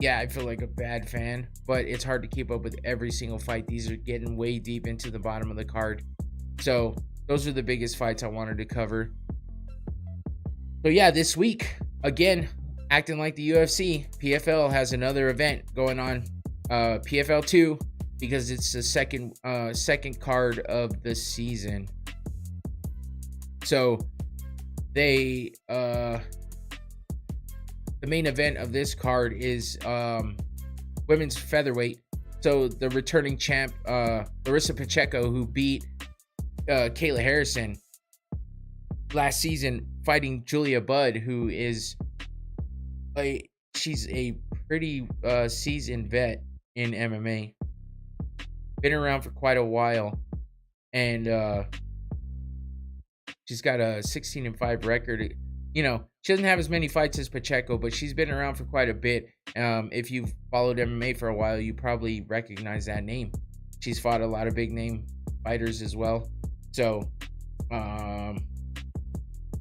Yeah, I feel like a bad fan, but it's hard to keep up with every single fight. These are getting way deep into the bottom of the card. So those are the biggest fights I wanted to cover. So yeah, this week, again, acting like the UFC, PFL has another event going on, PFL 2, because it's the second card of the season. So they the main event of this card is women's featherweight. So the returning champ, Larissa Pacheco, who beat Kayla Harrison last season, fighting Julia Budd, who is she's a pretty seasoned vet in MMA. Been around for quite a while, and she's got a 16-5 record. You know, she doesn't have as many fights as Pacheco, but she's been around for quite a bit. If you've followed MMA for a while, you probably recognize that name. She's fought a lot of big name fighters as well. So,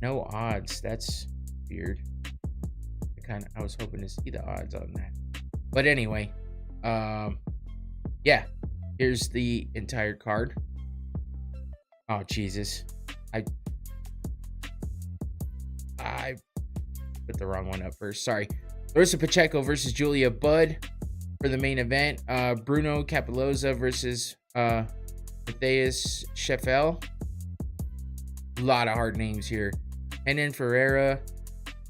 no odds. That's weird. I was hoping to see the odds on that. But anyway, yeah, here's the entire card. Oh, Jesus. I put the wrong one up first. Sorry. Larissa Pacheco versus Julia Budd for the main event. Bruno Capoloza versus Matthias Scheffel. A lot of hard names here. And then Pererira.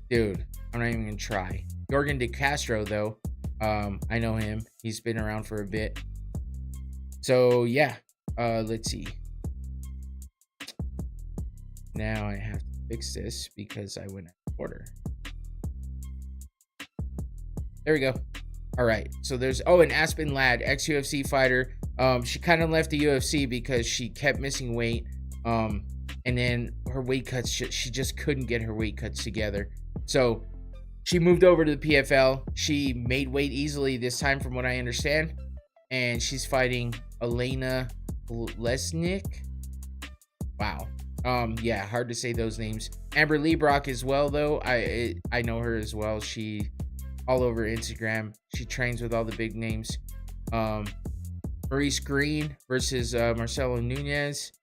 Dude, I'm not even going to try. Jorge De Castro, though. I know him. He's been around for a bit. So, yeah. Let's see. Now I have to fix this because I went out of order. There we go. All right. So there's an Aspen Ladd, ex-UFC fighter. She kind of left the UFC because she kept missing weight. And then her weight cuts, she just couldn't get her weight cuts together. So she moved over to the PFL. She made weight easily this time, from what I understand. And she's fighting Elena Lesnick. Wow. Yeah, hard to say those names. Amber Leibrock as well, though. I know her as well. She all over Instagram. She trains with all the big names. Maurice Green versus Marcelo Nunez.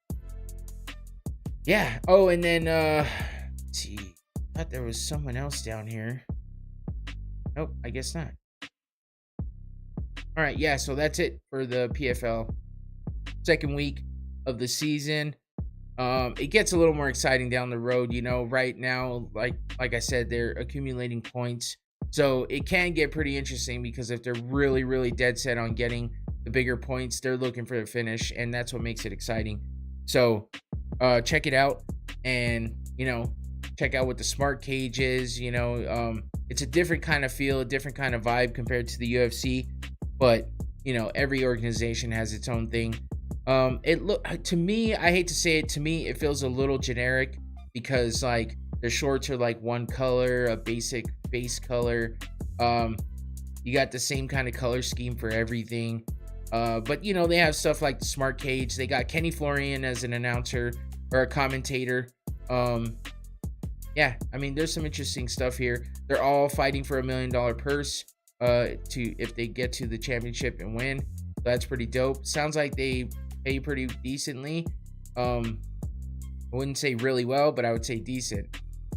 Yeah. Oh, and then let's see. I thought there was someone else down here. Nope, I guess not. All right, yeah, so that's it for the PFL second week of the season. It gets a little more exciting down the road, you know. Right now, like I said, they're accumulating points, so it can get pretty interesting, because if they're really, really dead set on getting the bigger points, they're looking for the finish, and that's what makes it exciting. So check it out, and you know, check out what the smart cage is. You know, it's a different kind of feel, a different kind of vibe compared to the UFC, but you know, every organization has its own thing. To me, I hate to say it, to me it feels a little generic, because like their shorts are like one color, a basic base color. You got the same kind of color scheme for everything. But you know, they have stuff like the smart cage. They got Kenny Florian as an announcer or a commentator. Yeah, I mean, there's some interesting stuff here. They're all fighting for $1 million purse if they get to the championship and win. That's pretty dope. Sounds like they pay pretty decently. I wouldn't say really well, but I would say decent.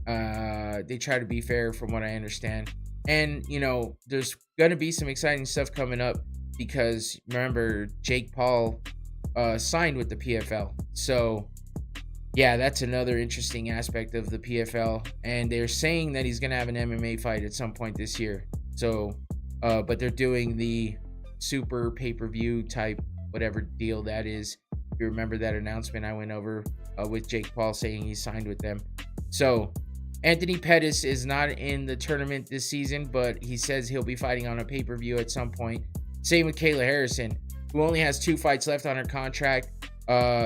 They try to be fair, from what I understand. And you know, there's gonna be some exciting stuff coming up, because remember, Jake Paul signed with the PFL. So yeah, that's another interesting aspect of the PFL. And they're saying that he's gonna have an MMA fight at some point this year. So but they're doing the super pay-per-view type whatever deal that is. If you remember that announcement I went over with Jake Paul saying he signed with them. So Anthony Pettis is not in the tournament this season, but he says he'll be fighting on a pay-per-view at some point. Same with Kayla Harrison, who only has 2 fights left on her contract.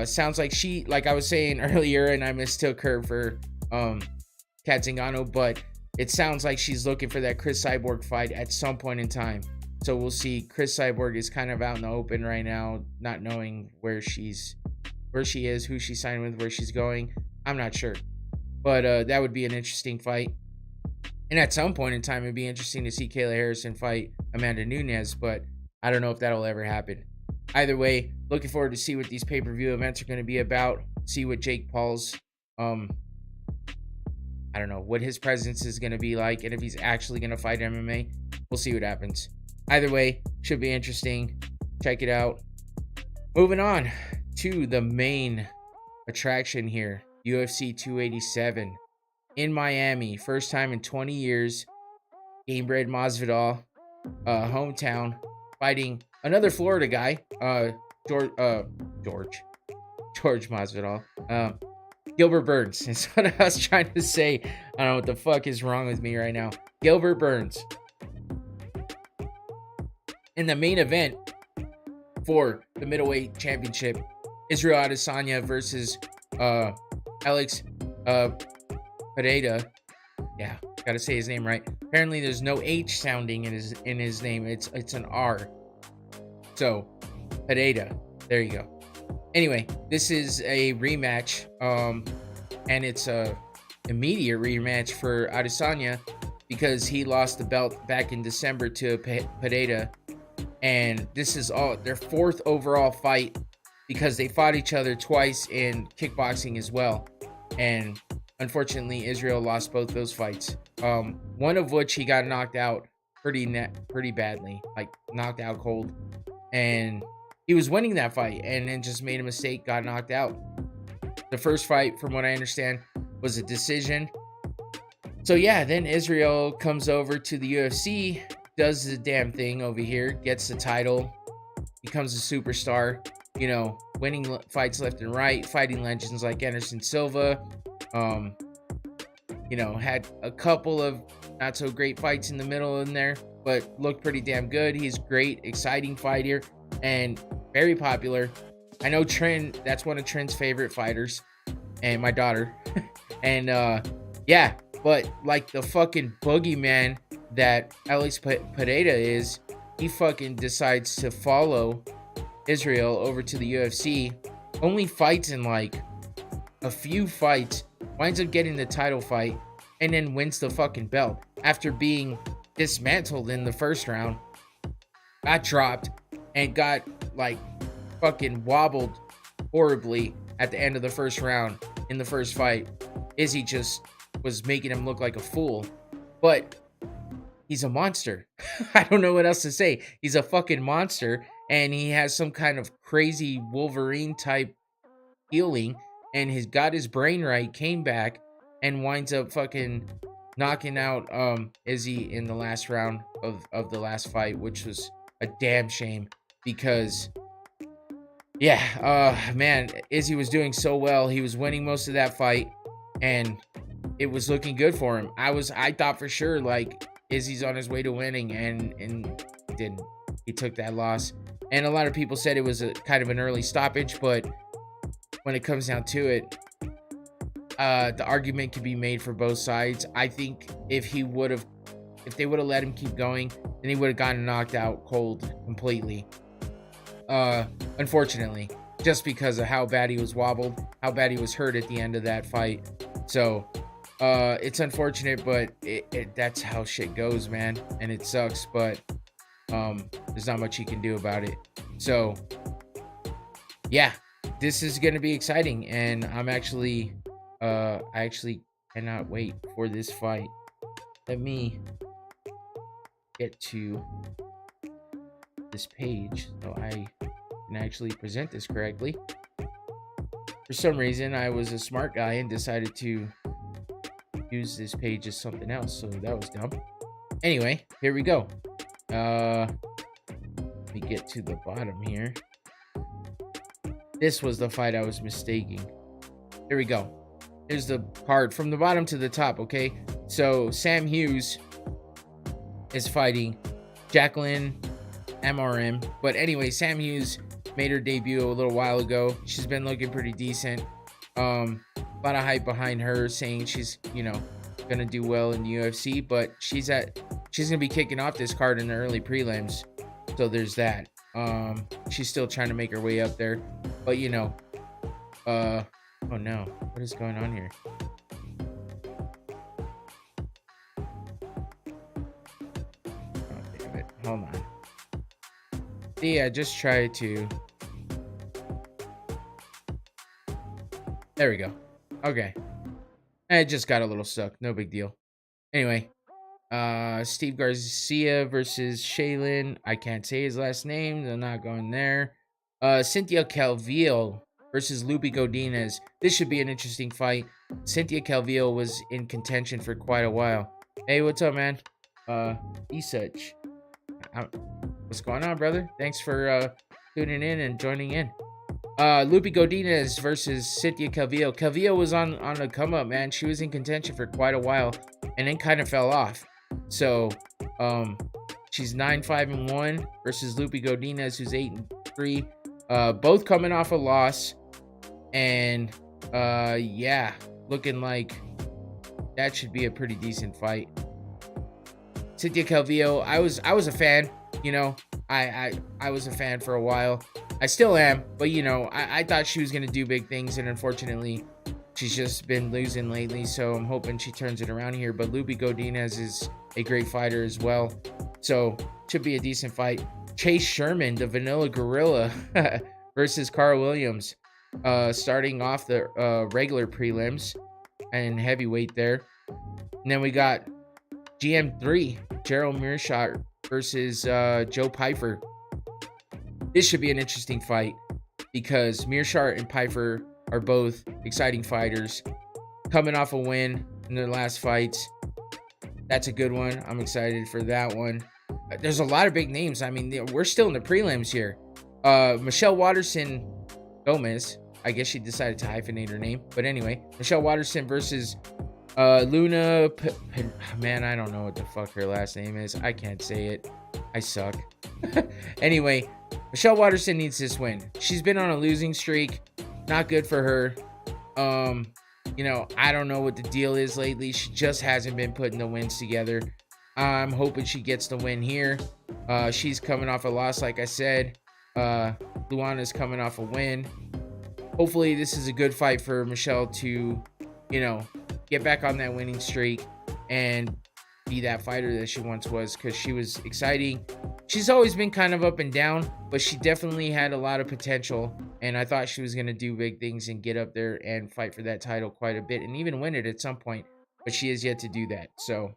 Sounds like she, like I was saying earlier, and I mistook her for Kat Zingano, but it sounds like she's looking for that Chris Cyborg fight at some point in time. So we'll see. Chris Cyborg is kind of out in the open right now, not knowing where she is, who she's signed with, where she's going. I'm not sure. But that would be an interesting fight. And at some point in time, it'd be interesting to see Kayla Harrison fight Amanda Nunes, but I don't know if that'll ever happen. Either way, looking forward to see what these pay-per-view events are going to be about. See what Jake Paul's, I don't know, what his presence is going to be like, and if he's actually going to fight MMA. We'll see what happens. Either way, should be interesting. Check it out. Moving on to the main attraction here, UFC 287 in Miami. First time in 20 years. Gamebred Masvidal, hometown, fighting another Florida guy, George Masvidal. Gilbert Burns is what I was trying to say. I don't know what the fuck is wrong with me right now. Gilbert Burns. In the main event for the middleweight championship, Isreal Adesanya versus Alex Pererira. Yeah, gotta say his name right. Apparently, there's no H sounding in his name. It's an R. So, Pererira. There you go. Anyway, this is a rematch, and it's a immediate rematch for Adesanya because he lost the belt back in December to Pererira, and this is their fourth overall fight because they fought each other twice in kickboxing as well, and unfortunately, Isreal lost both those fights. One of which he got knocked out pretty badly, like knocked out cold, and he was winning that fight and then just made a mistake, got knocked out. The first fight, from what I understand, was a decision. So yeah, then Isreal comes over to the UFC, does the damn thing over here, gets the title, becomes a superstar, you know, winning fights left and right, fighting legends like Anderson Silva. You know, had a couple of not so great fights in the middle in there, but looked pretty damn good. He's great, exciting fighter, and very popular. I know Trent, that's one of Trent's favorite fighters, and my daughter. And yeah, but like the fucking boogeyman that Alex Pereira is, he fucking decides to follow Isreal over to the UFC, only fights in like a few fights, winds up getting the title fight, and then wins the fucking belt after being dismantled in the first round, got dropped, and got like fucking wobbled horribly at the end of the first round in the first fight. Izzy just was making him look like a fool, but he's a monster. I don't know what else to say. He's a fucking monster, and he has some kind of crazy Wolverine type healing, and he's got his brain right, came back, and winds up fucking knocking out Izzy in the last round of the last fight, which was a damn shame because yeah, man, Izzy was doing so well. He was winning most of that fight, and it was looking good for him. I thought for sure like Izzy's on his way to winning, and didn't. He took that loss, and a lot of people said it was a kind of an early stoppage, but when it comes down to it, the argument can be made for both sides. I think if they would have let him keep going, then he would have gotten knocked out cold completely. Unfortunately, just because of how bad he was wobbled, how bad he was hurt at the end of that fight. So, it's unfortunate, but that's how shit goes, man. And it sucks, but there's not much you can do about it. So, yeah, this is going to be exciting, and I actually cannot wait for this fight. Let me get to this page so I can actually present this correctly. For some reason, I was a smart guy and decided to use this page as something else, so that was dumb. Anyway, here we go. Let me get to the bottom here. This was the fight I was mistaking. Here we go. Here's the card from the bottom to the top, okay? So Sam Hughes is fighting Jacqueline MRM. But anyway, Sam Hughes made her debut a little while ago. She's been looking pretty decent. A lot of hype behind her, saying she's, you know, gonna do well in the UFC, but she's at she's gonna be kicking off this card in the early prelims. So there's that. She's still trying to make her way up there, but you know, oh no, what is going on here? Oh damn it! Hold on. See, I just tried to. There we go. Okay. I just got a little stuck. No big deal. Anyway, Steve Garcia versus Shaylin. I can't say his last name. They're not going there. Cynthia Calvillo versus Lupi Godinez. This should be an interesting fight. Cynthia Calvillo was in contention for quite a while. Hey, what's up, man? Esuch. What's going on, brother? Thanks for tuning in and joining in. Lupi Godinez versus Cynthia Calvillo. Calvillo was on the come up, man. She was in contention for quite a while and then kind of fell off. So, she's 9-5-1 versus Lupi Godinez, who's 8-3. Both coming off a loss, and yeah, looking like that should be a pretty decent fight. Cynthia Calvillo, I was a fan. You know, I was a fan for a while. I still am, but you know, I thought she was gonna do big things, and unfortunately, she's just been losing lately. So I'm hoping she turns it around here. But Lupi Godinez is a great fighter as well, so should be a decent fight. Chase Sherman, the Vanilla Gorilla, versus Carl Williams, starting off the regular prelims and heavyweight there. And then we got GM3, Gerald Mearshart versus Joe Pyfer. This should be an interesting fight because Mearshart and Pyfer are both exciting fighters, coming off a win in their last fights. That's a good one. I'm excited for that one. There's a lot of big names. I mean, we're still in the prelims here. Michelle Watterson Gomez. I guess she decided to hyphenate her name. But anyway, Michelle Watterson versus Luna. Man, I don't know what the fuck her last name is. I can't say it. I suck. Anyway, Michelle Watterson needs this win. She's been on a losing streak. Not good for her. You know, I don't know what the deal is lately. She just hasn't been putting the wins together. I'm hoping she gets the win here. She's coming off a loss, like I said. Luana's coming off a win. Hopefully, this is a good fight for Michelle to, you know, get back on that winning streak and be that fighter that she once was, because she was exciting. She's always been kind of up and down, but she definitely had a lot of potential, and I thought she was going to do big things and get up there and fight for that title quite a bit and even win it at some point, but she has yet to do that. So,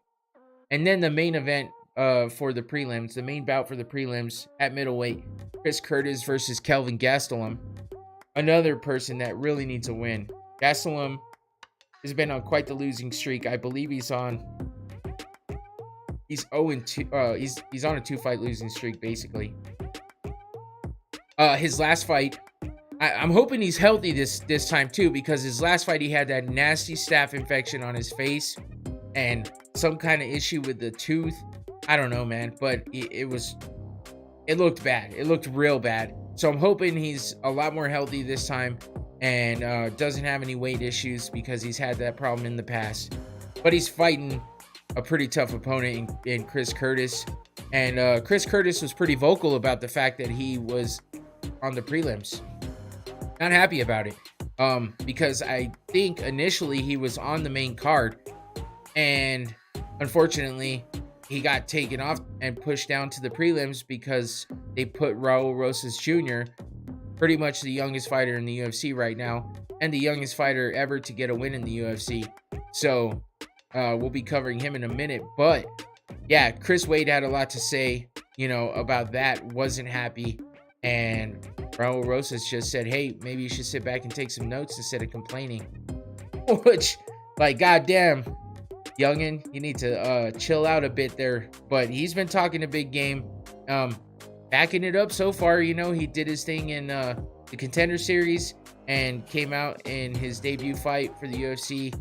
and then the main event for the prelims, the main bout for the prelims at middleweight, Chris Curtis versus Kelvin Gastelum, another person that really needs a win. Gastelum has been on quite the losing streak. I believe he's 0-2. He's on a 2-fight losing streak, basically. His last fight, I'm hoping he's healthy this time too, because his last fight he had that nasty staph infection on his face and some kind of issue with the tooth. I don't know, man, but it looked bad. It looked real bad. So I'm hoping he's a lot more healthy this time and doesn't have any weight issues, because he's had that problem in the past. But he's fighting a pretty tough opponent in Chris Curtis, and Chris Curtis was pretty vocal about the fact that he was on the prelims. Not happy about it, because I think initially he was on the main card, and unfortunately he got taken off and pushed down to the prelims because they put Raul Rosas Jr., pretty much the youngest fighter in the UFC right now, and the youngest fighter ever to get a win in the UFC. So we'll be covering him in a minute. But yeah, Chris Wade had a lot to say, you know, about that. Wasn't happy. And Raul Rosas just said, hey, maybe you should sit back and take some notes instead of complaining. Which, like, goddamn, youngin, you need to chill out a bit there. But he's been talking a big game, backing it up so far. You know, he did his thing in the Contender Series and came out in his debut fight for the UFC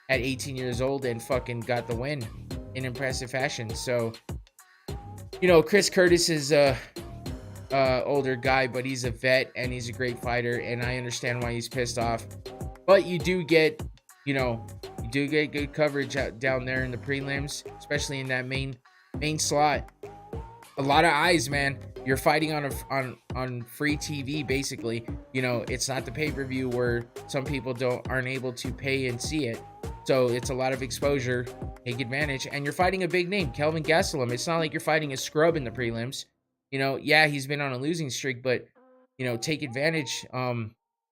at 18 years old and fucking got the win in impressive fashion. So, you know, Chris Curtis is a older guy, but he's a vet and he's a great fighter, and I understand why he's pissed off. But you do get, you know, good coverage down there in the prelims, especially in that main main slot. A lot of eyes, man. You're fighting on free TV, basically. You know, it's not the pay-per-view where some people aren't able to pay and see it. So it's a lot of exposure. Take advantage. And you're fighting a big name, Kelvin Gastelum. It's not like you're fighting a scrub in the prelims. You know, yeah, he's been on a losing streak, but, you know, take advantage.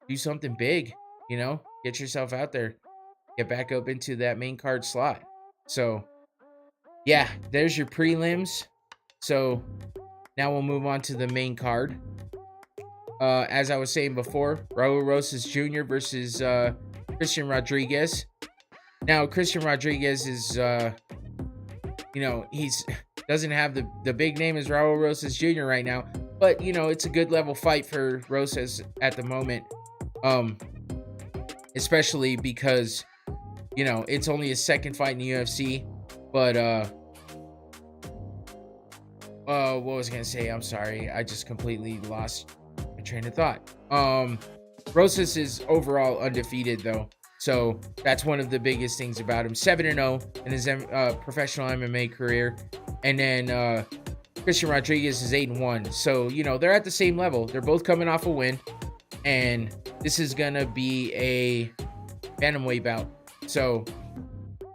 Do something big, you know, get yourself out there, get back up into that main card slot. So, yeah, there's your prelims. So now we'll move on to the main card. As I was saying before, Raul Rosas Jr. versus Christian Rodriguez. Now, Christian Rodriguez is, you know, doesn't have the big name as Raul Rosas Jr. right now, but, you know, it's a good level fight for Rosas at the moment. Especially because, you know, it's only his second fight in the UFC, but, what was I gonna say? I'm sorry. I just completely lost my train of thought. Rosas is overall undefeated though. So that's one of the biggest things about him. 7-0 in his professional MMA career. And then Christian Rodriguez is 8-1. So, you know, they're at the same level. They're both coming off a win. And this is going to be a bantamweight bout. So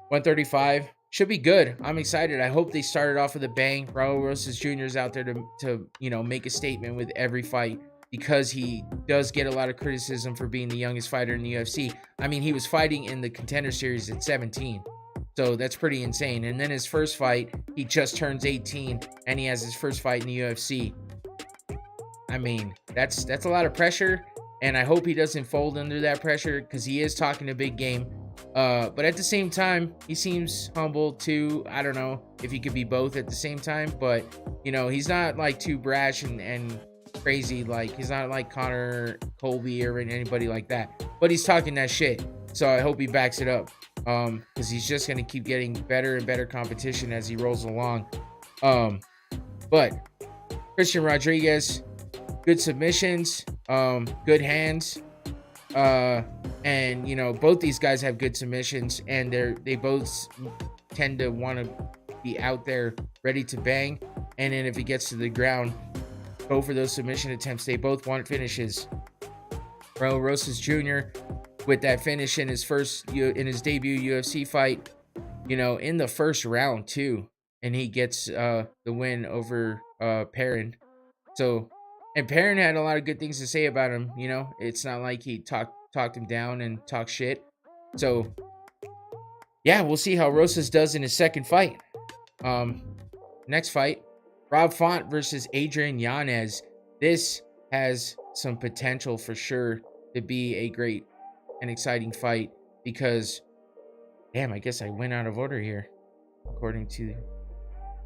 135 should be good. I'm excited. I hope they started off with a bang. Raul Rosas Jr. is out there to, you know, make a statement with every fight, because he does get a lot of criticism for being the youngest fighter in the UFC. I mean, he was fighting in the Contender Series at 17. So that's pretty insane. And then his first fight, he just turns 18 and he has his first fight in the UFC. I mean, that's a lot of pressure, and I hope he doesn't fold under that pressure, because he is talking a big game. But at the same time, he seems humble too. I don't know if he could be both at the same time, but, you know, he's not like too brash and crazy. Like, he's not like Connor Colby or anybody like that, but he's talking that shit. So I hope he backs it up, because he's just going to keep getting better and better competition as he rolls along. But Christian Rodriguez, good submissions, good hands, and, you know, both these guys have good submissions, and they both tend to want to be out there ready to bang. And then if he gets to the ground, go for those submission attempts. They both want finishes. Raul Rosas Jr. with that finish in his debut UFC fight, you know, in the first round too, and he gets the win over Perrin. So, and Perrin had a lot of good things to say about him. You know, it's not like he talked him down and talked shit. So, yeah, we'll see how Rosas does in his second fight. Next fight, Rob Font versus Adrian Yanez. This has some potential for sure to be a great and exciting fight, because, damn, I guess I went out of order here. According to,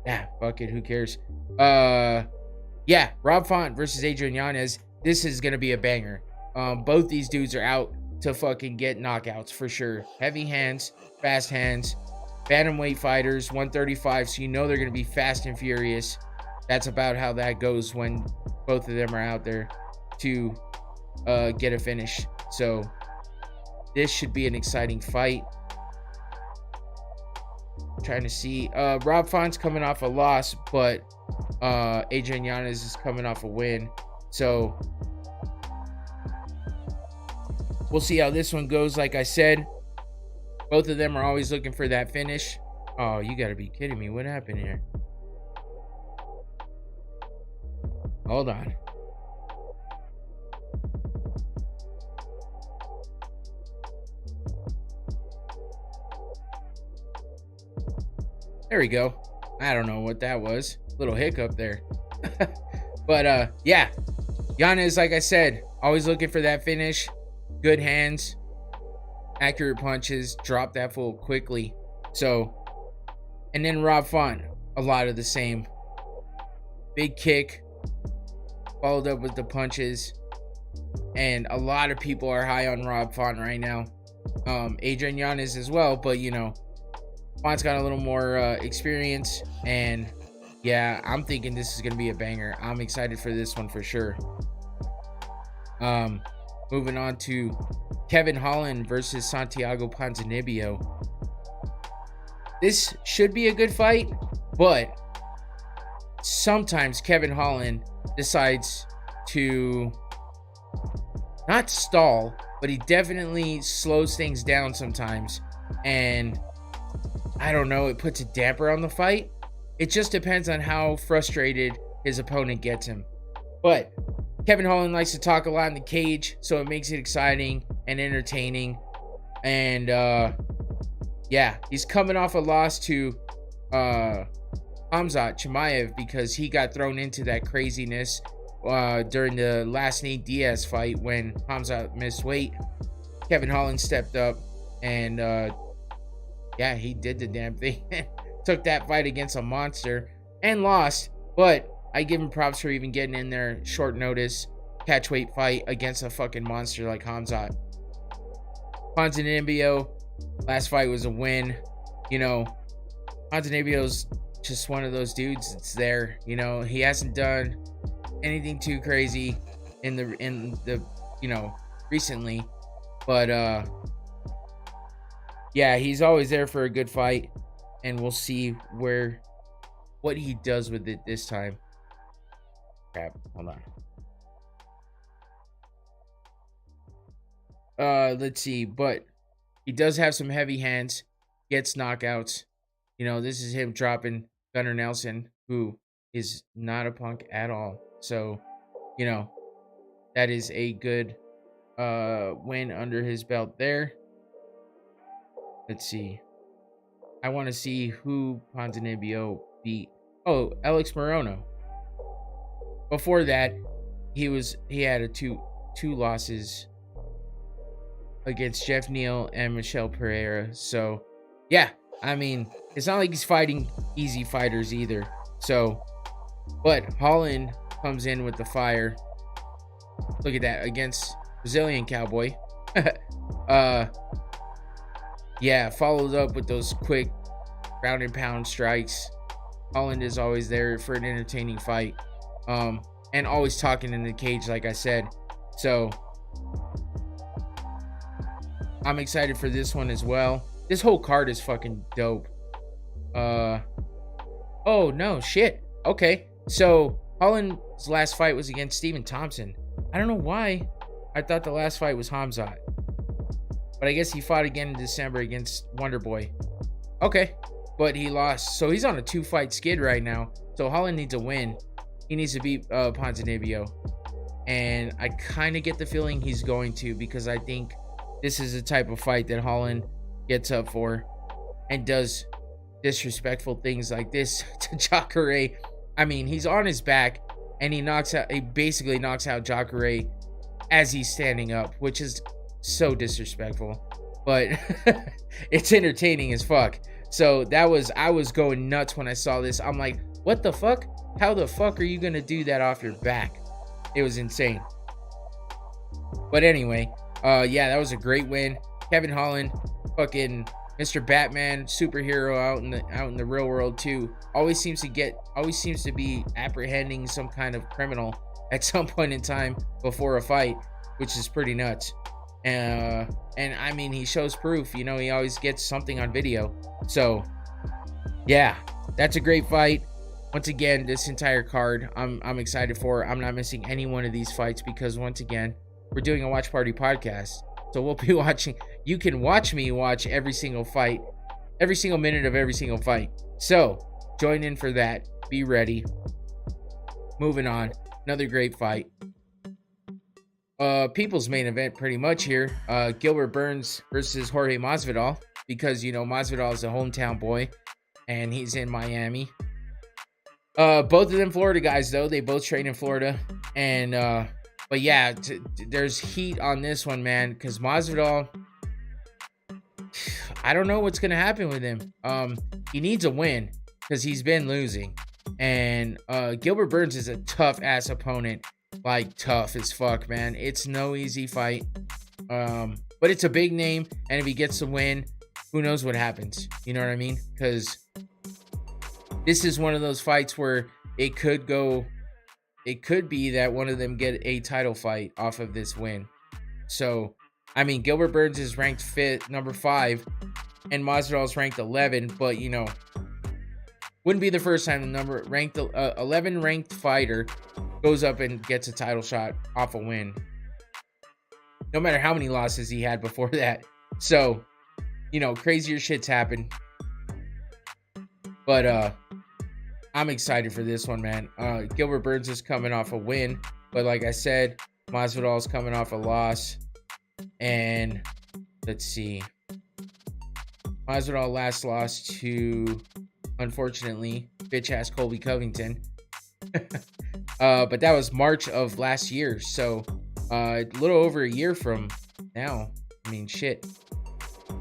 yeah, fuck it, who cares? Yeah, Rob Font versus Adrian Yanez. This is gonna be a banger. Both these dudes are out to fucking get knockouts for sure. Heavy hands, fast hands, bantamweight fighters, 135. So you know they're gonna be fast and furious. That's about how that goes when both of them are out there to get a finish. So this should be an exciting fight. I'm trying to see. Rob Font's coming off a loss, but Adrian Yanez is coming off a win. So we'll see how this one goes. Like I said, both of them are always looking for that finish. Oh, you gotta be kidding me. What happened here? Hold on. There we go. I don't know what that was. Little hiccup there. But yeah. Yanez, like I said, always looking for that finish. Good hands. Accurate punches. Drop that fool quickly. So, and then Rob Font, a lot of the same. Big kick. Followed up with the punches. And a lot of people are high on Rob Font right now. Adrian Yanez as well, but you know, Font's got a little more experience, and yeah, I'm thinking this is gonna be a banger. I'm excited for this one for sure. Moving on to Kevin Holland versus Santiago Ponzinibbio. This should be a good fight, but sometimes Kevin Holland decides to not stall, but he definitely slows things down sometimes. And I don't know, it puts a damper on the fight. It just depends on how frustrated his opponent gets him. But Kevin Holland likes to talk a lot in the cage, so it makes it exciting and entertaining. And yeah, he's coming off a loss to Khamzat Chimaev because he got thrown into that craziness during the last Nate Diaz fight when Khamzat missed weight. Kevin Holland stepped up and yeah, he did the damn thing. Took that fight against a monster and lost, but I give him props for even getting in there short notice catch weight fight against a fucking monster like Khamzat. Ponzinibbio, last fight was a win. You know, Ponzinibbio's just one of those dudes that's there. You know, he hasn't done anything too crazy in the you know, recently, but yeah, he's always there for a good fight, and we'll see what he does with it this time. Crap, hold on. Let's see, but he does have some heavy hands, gets knockouts. You know, this is him dropping Gunnar Nelson, who is not a punk at all. So, you know, that is a good win under his belt there. Let's see. I want to see who Ponzinibbio beat. Oh, Alex Morono. Before that, he had two losses against Jeff Neal and Michelle Pererira. So, yeah, I mean, it's not like he's fighting easy fighters either. So, but Holland comes in with the fire. Look at that, against Brazilian Cowboy. Yeah, followed up with those quick ground and pound strikes. Holland is always there for an entertaining fight. And always talking in the cage, like I said. So I'm excited for this one as well. This whole card is fucking dope. Oh no, shit. Okay. So Holland's last fight was against Stephen Thompson. I don't know why I thought the last fight was Khamzat. But I guess he fought again in December against Wonderboy. Okay. But he lost. So he's on a 2-fight skid right now. So Holland needs a win. He needs to beat Ponzinibbio. And I kind of get the feeling he's going to, because I think this is the type of fight that Holland gets up for and does disrespectful things like this to Jacare. I mean, he's on his back and he basically knocks out Jacare as he's standing up, which is so disrespectful. But it's entertaining as fuck. So I was going nuts when I saw this. I'm like, what the fuck? How the fuck are you gonna do that off your back? It was insane. But anyway, yeah, that was a great win. Kevin Holland, fucking Mr. Batman, superhero out in the real world too. Always seems to be apprehending some kind of criminal at some point in time before a fight, which is pretty nuts. And I mean, he shows proof. You know, he always gets something on video. So yeah, that's a great fight. Once again, this entire card, I'm excited for. I'm not missing any one of these fights because, once again, we're doing a watch party podcast. So we'll be watching. You can watch me watch every single fight, every single minute of every single fight. So join in for that. Be ready. Moving on. Another great fight. People's main event pretty much here. Gilbert Burns versus Jorge Masvidal, because, you know, Masvidal is a hometown boy and he's in Miami. Both of them Florida guys, though. They both train in Florida. And but yeah, there's heat on this one, man, because Masvidal, I don't know what's gonna happen with him. He needs a win because he's been losing. And Gilbert Burns is a tough ass opponent. Like, tough as fuck, man. It's no easy fight. But it's a big name, and if he gets the win, who knows what happens? You know what I mean? Because this is one of those fights where it could be that one of them get a title fight off of this win. So, I mean, Gilbert Burns is ranked number 5, and Masvidal is ranked 11. But, you know, Wouldn't be the first time the 11 ranked fighter goes up and gets a title shot off a win. No matter how many losses he had before that. So, crazier shit's happened. But I'm excited for this one, man. Gilbert Burns is coming off a win, but like I said, Masvidal is coming off a loss. And let's see. Masvidal last lost to, unfortunately, bitch-ass Colby Covington. But that was March of last year. So a little over a year from now. I mean, shit.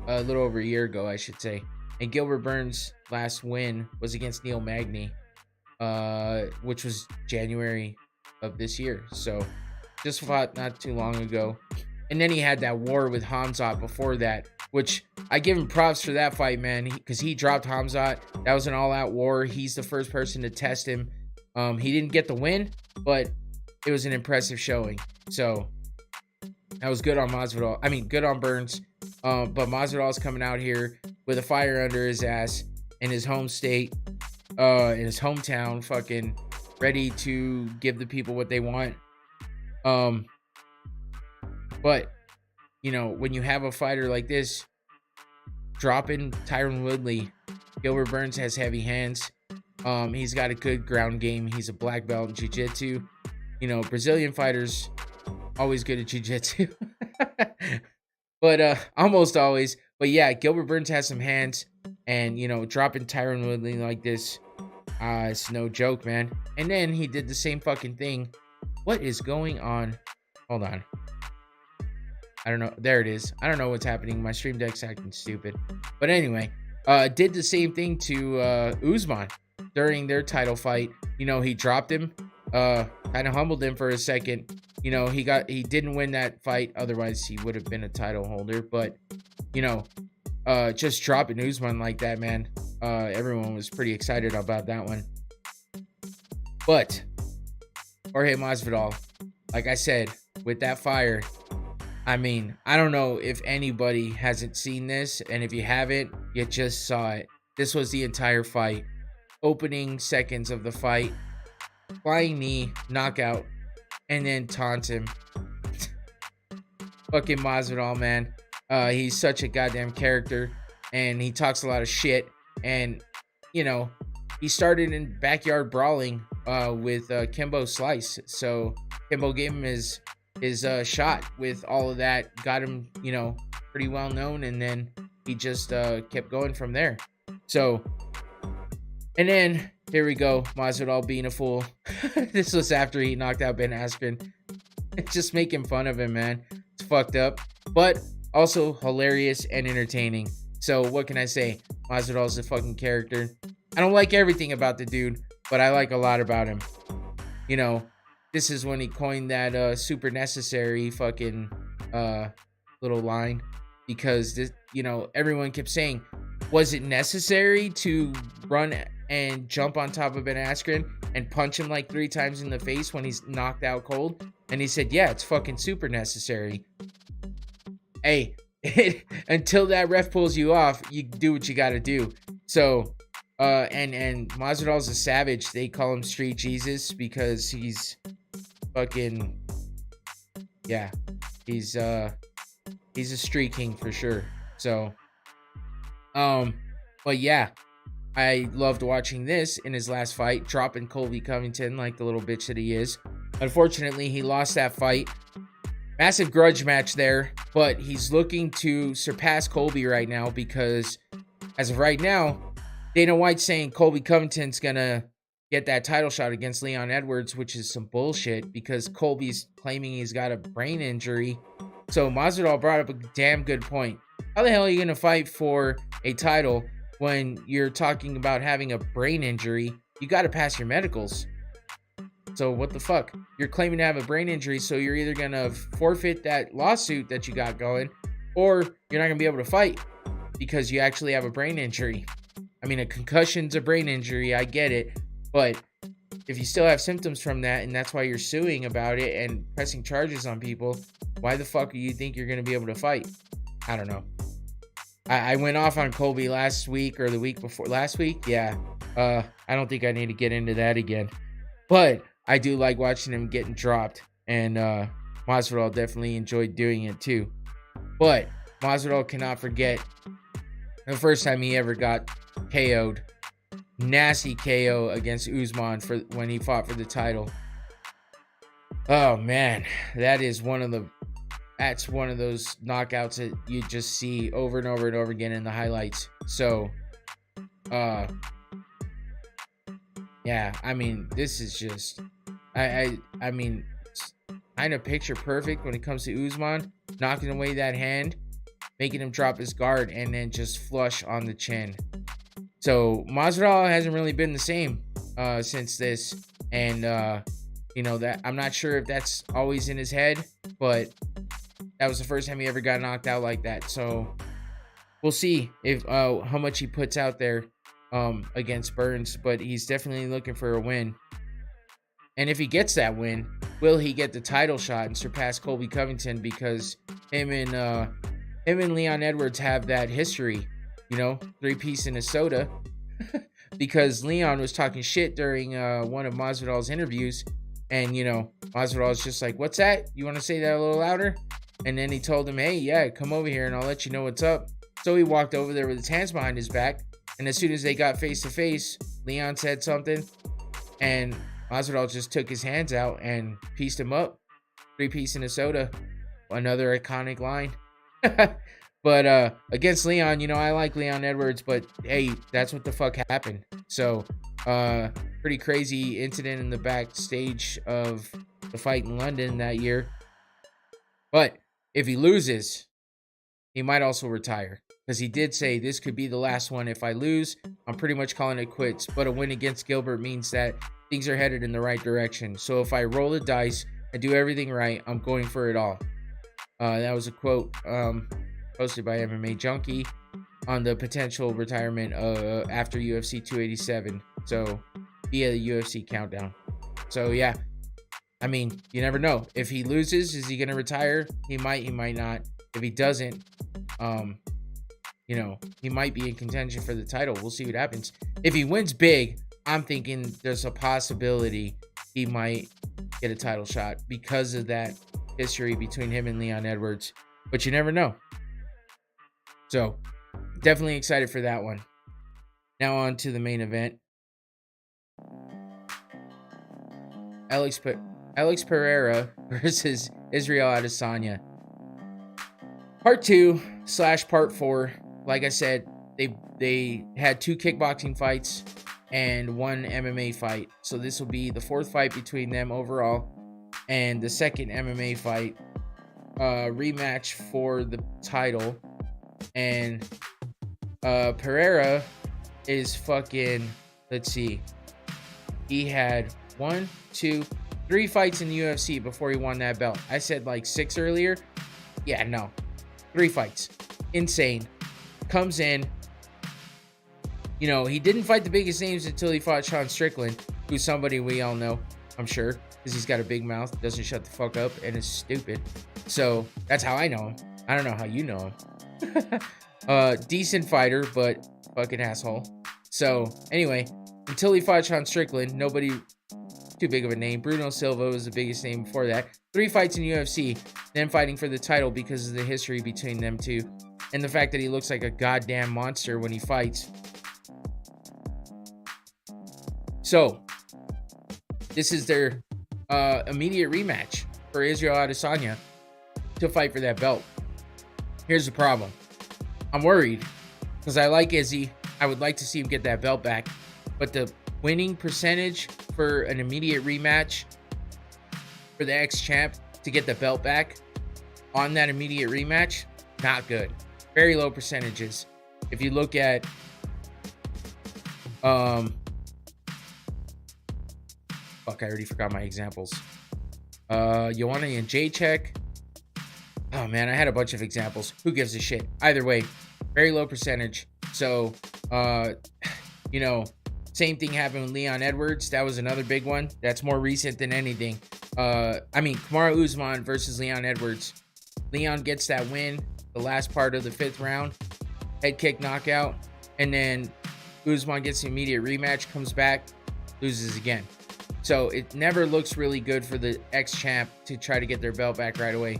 A little over a year ago, I should say. And Gilbert Burns' last win was against Neil Magny, which was January of this year. So just fought not too long ago. And then he had that war with Hamzat before that, which I give him props for that fight, man, because he dropped Hamzat. That was an all-out war. He's the first person to test him. He didn't get the win, but it was an impressive showing. So that was good on Masvidal. I mean, good on Burns. But Masvidal's coming out here with a fire under his ass in his home state, in his hometown, fucking ready to give the people what they want. But, when you have a fighter like this, dropping Tyron Woodley, Gilbert Burns has heavy hands. He's got a good ground game. He's a black belt in jiu-jitsu. Brazilian fighters, always good at jiu-jitsu. But almost always. But yeah, Gilbert Burns has some hands. And, dropping Tyron Woodley like this, it's no joke, man. And then he did the same fucking thing. What is going on? Hold on. I don't know. There it is. I don't know what's happening. My stream deck's acting stupid. But anyway, did the same thing to Usman during their title fight. He dropped him, kind of humbled him for a second. He didn't win that fight. Otherwise, he would have been a title holder. But, just dropping Usman like that, man. Everyone was pretty excited about that one. But Jorge Masvidal, like I said, with that fire, I mean, I don't know if anybody hasn't seen this, and if you haven't, you just saw it. This was the entire fight. Opening seconds of the fight, flying knee, knockout, and then taunts him. Fucking Masvidal, man. He's such a goddamn character, and he talks a lot of shit. And, he started in backyard brawling with Kimbo Slice. So Kimbo gave him his shot with all of that, got him, pretty well known, and then he just kept going from there. So, and then here we go, Masvidal being a fool. This was after he knocked out Ben Askren. Just making fun of him, man. It's fucked up, but also hilarious and entertaining. So what can I say? Masvidal's a fucking character. I don't like everything about the dude, but I like a lot about him. This is when he coined that super necessary fucking little line, because this, everyone kept saying, was it necessary to run and jump on top of Ben Askren and punch him like 3 times in the face when he's knocked out cold? And he said, yeah, it's fucking super necessary. Hey, until that ref pulls you off, you do what you got to do. So and Masvidal's a savage. They call him Street Jesus because he's fucking, yeah, he's a street king for sure. So but yeah, I loved watching this in his last fight, dropping Colby Covington like the little bitch that he is. Unfortunately, he lost that fight. Massive grudge match there, but he's looking to surpass Colby right now, because as of right now, Dana White's saying Colby Covington's gonna get that title shot against Leon Edwards, which is some bullshit, because Colby's claiming he's got a brain injury. So Masvidal brought up a damn good point. How the hell are you gonna fight for a title when you're talking about having a brain injury? You gotta pass your medicals. So what the fuck? You're claiming to have a brain injury, so you're either gonna forfeit that lawsuit that you got going, or you're not gonna be able to fight because you actually have a brain injury. I mean, a concussion's a brain injury, I get it, but if you still have symptoms from that, and that's why you're suing about it and pressing charges on people, why the fuck do you think you're gonna be able to fight? I don't know. I went off on Colby last week or the week before. Last week? Yeah. I don't think I need to get into that again. But I do like watching him getting dropped. And Masvidal definitely enjoyed doing it too. But Masvidal cannot forget the first time he ever got KO'd. Nasty KO against Usman for when he fought for the title. Oh man, that's one of those knockouts that you just see over and over and over again in the highlights. So yeah, I mean, this is just I mean, kind of picture perfect when it comes to Usman knocking away that hand, making him drop his guard, and then just flush on the chin. So Masvidal hasn't really been the same since this, and you know, that I'm not sure if that's always in his head, but that was the first time he ever got knocked out like that. So we'll see if how much he puts out there against Burns, but he's definitely looking for a win. And if he gets that win, will he get the title shot and surpass Colby Covington? Because him and Leon Edwards have that history, you know, 3-piece in a soda. Because Leon was talking shit during one of Masvidal's interviews, and you know, Masvidal's just like, "What's that? You want to say that a little louder?" And then he told him, "Hey, yeah, come over here and I'll let you know what's up." So he walked over there with his hands behind his back, and as soon as they got face to face, Leon said something, and Masvidal just took his hands out and pieced him up. 3-piece in a soda. Another iconic line. But against Leon, you know, I like Leon Edwards, but hey, that's what the fuck happened. So pretty crazy incident in the backstage of the fight in London that year. But if he loses, he might also retire, because he did say this could be the last one. If I lose, I'm pretty much calling it quits. But a win against Gilbert means that things are headed in the right direction. So if I roll the dice and do everything right, I'm going for it all. That was a quote posted by MMA Junkie on the potential retirement after UFC 287. So via the UFC countdown. So yeah, I mean, you never know. If he loses, is he going to retire? He might not. If he doesn't, you know, he might be in contention for the title. We'll see what happens. If he wins big, I'm thinking there's a possibility he might get a title shot because of that history between him and Leon Edwards. But you never know. So, definitely excited for that one. Now on to the main event. Alex Pererira versus Isreal Adesanya. Part 2/part 4. Like I said, they had 2 kickboxing fights and 1 MMA fight. So this will be the 4th fight between them overall, and the 2nd MMA fight, rematch for the title. And Pererira is fucking, let's see, he had 1, 2, 3 fights in the UFC before he won that belt. I said like 6 earlier. Yeah, no, 3 fights. Insane. Comes in, you know, he didn't fight the biggest names until he fought Sean Strickland, who's somebody we all know, I'm sure, because he's got a big mouth, doesn't shut the fuck up, and is stupid. So that's how I know him. I don't know how you know him. Decent fighter, but fucking asshole. So anyway, until he fought Sean Strickland, nobody too big of a name. Bruno Silva was the biggest name before that. 3 fights in UFC, then fighting for the title because of the history between them two, and the fact that he looks like a goddamn monster when he fights. So this is their immediate rematch for Isreal Adesanya to fight for that belt. Here's the problem. I'm worried because I like Izzy. I would like to see him get that belt back, but the winning percentage for an immediate rematch for the ex-champ to get the belt back on that immediate rematch, not good. Very low percentages. If you look at fuck, I already forgot my examples. Joanna and Jacek. Oh man, I had a bunch of examples. Who gives a shit? Either way, very low percentage. So, you know, same thing happened with Leon Edwards. That was another big one. That's more recent than anything. I mean, Kamaru Usman versus Leon Edwards. Leon gets that win, the last part of the 5th round, head kick knockout, and then Usman gets the immediate rematch, comes back, loses again. So it never looks really good for the ex-champ to try to get their belt back right away.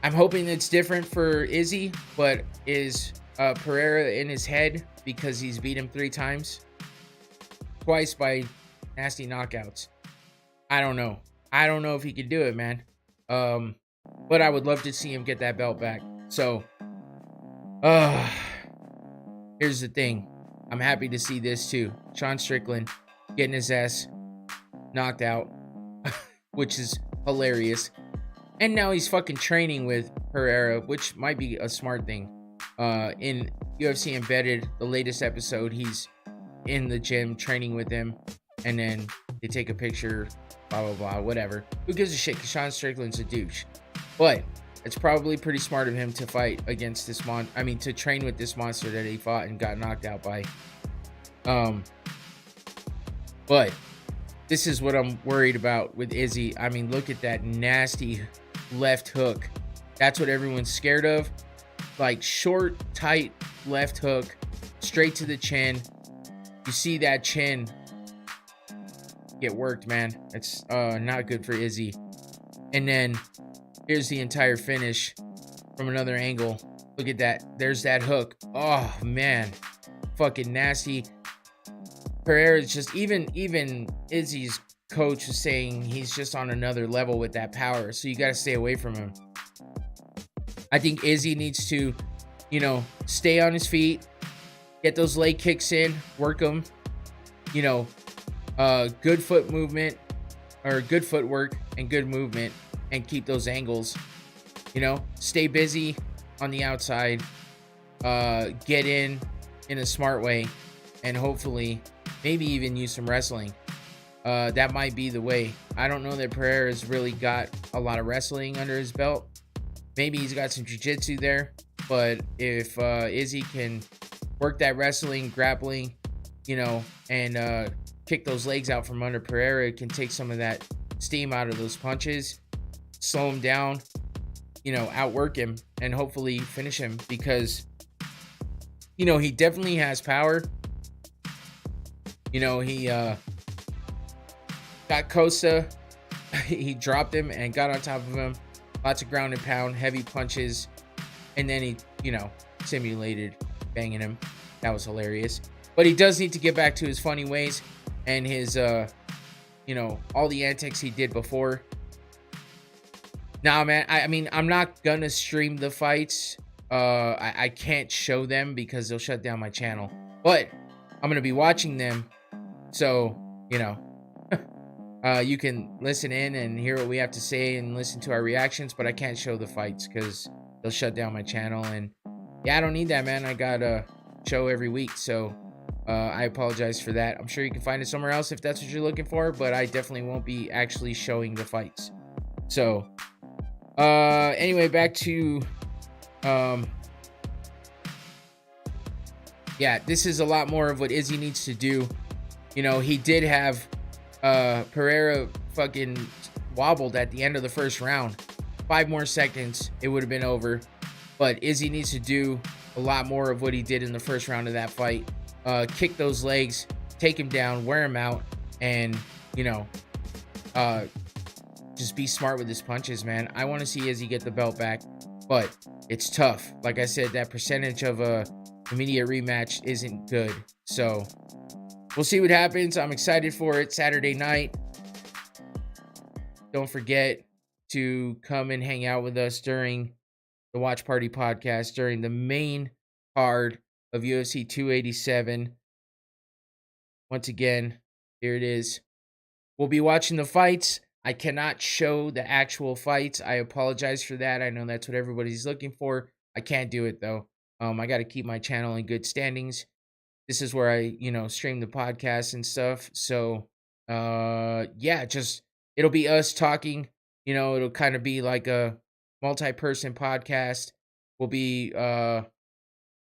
I'm hoping it's different for Izzy, but is Pererira in his head because he's beat him 3 times? Twice by nasty knockouts. I don't know. I don't know if he can do it, man. But I would love to see him get that belt back. So, here's the thing. I'm happy to see this too. Sean Strickland getting his ass knocked out, which is hilarious. And now he's fucking training with Pererira, which might be a smart thing. In UFC Embedded, the latest episode, he's in the gym training with him, and then they take a picture, blah, blah, blah, whatever. Who gives a shit? Because Sean Strickland's a douche. But it's probably pretty smart of him to fight against this to train with this monster that he fought and got knocked out by. But this is what I'm worried about with Izzy. I mean, look at that nasty left hook. That's what everyone's scared of. Like, short, tight left hook, straight to the chin. You see that chin get worked, man. It's not good for Izzy. And then here's the entire finish from another angle. Look at that. There's that hook. Oh, man. Fucking nasty. Pererira's just, even Izzy's coach was saying he's just on another level with that power. So you got to stay away from him. I think Izzy needs to, stay on his feet, get those leg kicks in, work them, good foot movement, or good footwork and good movement, and keep those angles, stay busy on the outside, get in a smart way, and hopefully maybe even use some wrestling. That might be the way. I don't know that Pererira's really got a lot of wrestling under his belt. Maybe he's got some jiu-jitsu there, but if Izzy can work that wrestling, grappling, and kick those legs out from under Pererira, it can take some of that steam out of those punches, slow him down, outwork him, and hopefully finish him, because, he definitely has power. He got Costa, he dropped him and got on top of him. Lots of ground and pound, heavy punches, and then he, simulated banging him. That was hilarious. But he does need to get back to his funny ways and his, all the antics he did before. Nah, man, I'm not gonna stream the fights. I can't show them because they'll shut down my channel. But I'm gonna be watching them, so, you can listen in and hear what we have to say and listen to our reactions, but I can't show the fights because they'll shut down my channel. And yeah, I don't need that, man. I got a show every week, so I apologize for that. I'm sure you can find it somewhere else if that's what you're looking for, but I definitely won't be actually showing the fights. So anyway, back to yeah, this is a lot more of what Izzy needs to do. He did have Pererira fucking wobbled at the end of the first round. 5 more seconds, it would have been over. But Izzy needs to do a lot more of what he did in the first round of that fight. Kick those legs, take him down, wear him out, and, just be smart with his punches, man. I want to see Izzy get the belt back, but it's tough. Like I said, that percentage of a immediate rematch isn't good. So we'll see what happens. I'm excited for it. Saturday night. Don't forget to come and hang out with us during the Watch Party podcast, during the main card of UFC 287. Once again, here it is. We'll be watching the fights. I cannot show the actual fights. I apologize for that. I know that's what everybody's looking for. I can't do it, though. I got to keep my channel in good standings. This is where I, stream the podcast and stuff. So, yeah, it'll be us talking. It'll kind of be like a multi-person podcast. We'll be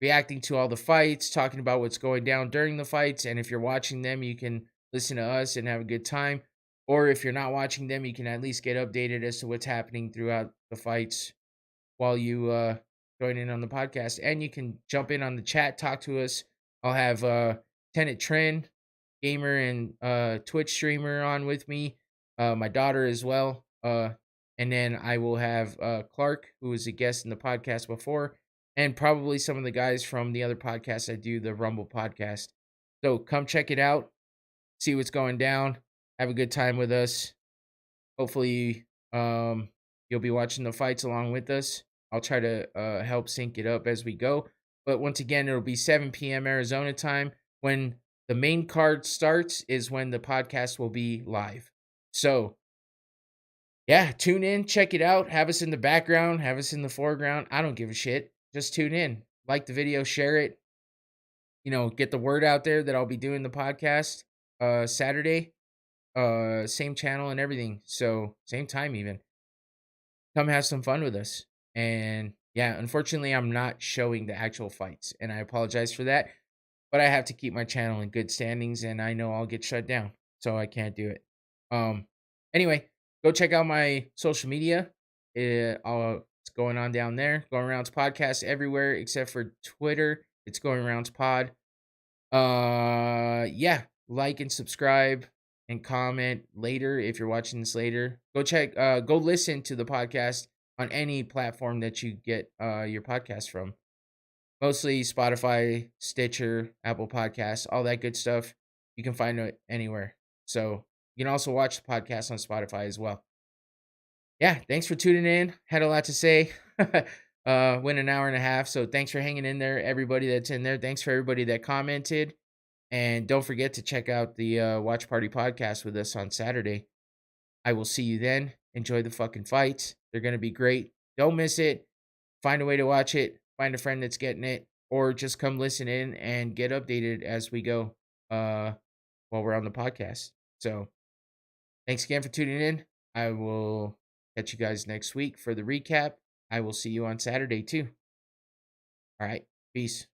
reacting to all the fights, talking about what's going down during the fights. And if you're watching them, you can listen to us and have a good time. Or if you're not watching them, you can at least get updated as to what's happening throughout the fights while you join in on the podcast. And you can jump in on the chat, talk to us. I'll have Tenet Trend, gamer and Twitch streamer on with me. My daughter as well. And then I will have Clark, who was a guest in the podcast before, and probably some of the guys from the other podcasts I do, the Rumble podcast. So come check it out, see what's going down, have a good time with us. Hopefully, you'll be watching the fights along with us. I'll try to help sync it up as we go. But once again, it'll be 7 p.m. Arizona time. When the main card starts is when the podcast will be live. So, yeah, tune in, check it out. Have us in the background, have us in the foreground. I don't give a shit. Just tune in. Like the video, share it. Get the word out there that I'll be doing the podcast Saturday. Same channel and everything. So, same time even. Come have some fun with us. And yeah, unfortunately, I'm not showing the actual fights, and I apologize for that. But I have to keep my channel in good standings, and I know I'll get shut down, so I can't do it. Anyway, go check out my social media. It's going on down there. Going Rounds podcast everywhere except for Twitter. It's Going Rounds Pod. Yeah, like and subscribe and comment later if you're watching this later. Go listen to the podcast on any platform that you get your podcast from. Mostly Spotify, Stitcher, Apple Podcasts, all that good stuff. You can find it anywhere. So you can also watch the podcast on Spotify as well. Yeah, thanks for tuning in. Had a lot to say. Went an hour and a half. So thanks for hanging in there, everybody that's in there. Thanks for everybody that commented. And don't forget to check out the Watch Party podcast with us on Saturday. I will see you then. Enjoy the fucking fights. They're going to be great. Don't miss it. Find a way to watch it. Find a friend that's getting it. Or just come listen in and get updated as we go while we're on the podcast. So thanks again for tuning in. I will catch you guys next week for the recap. I will see you on Saturday too. All right. Peace.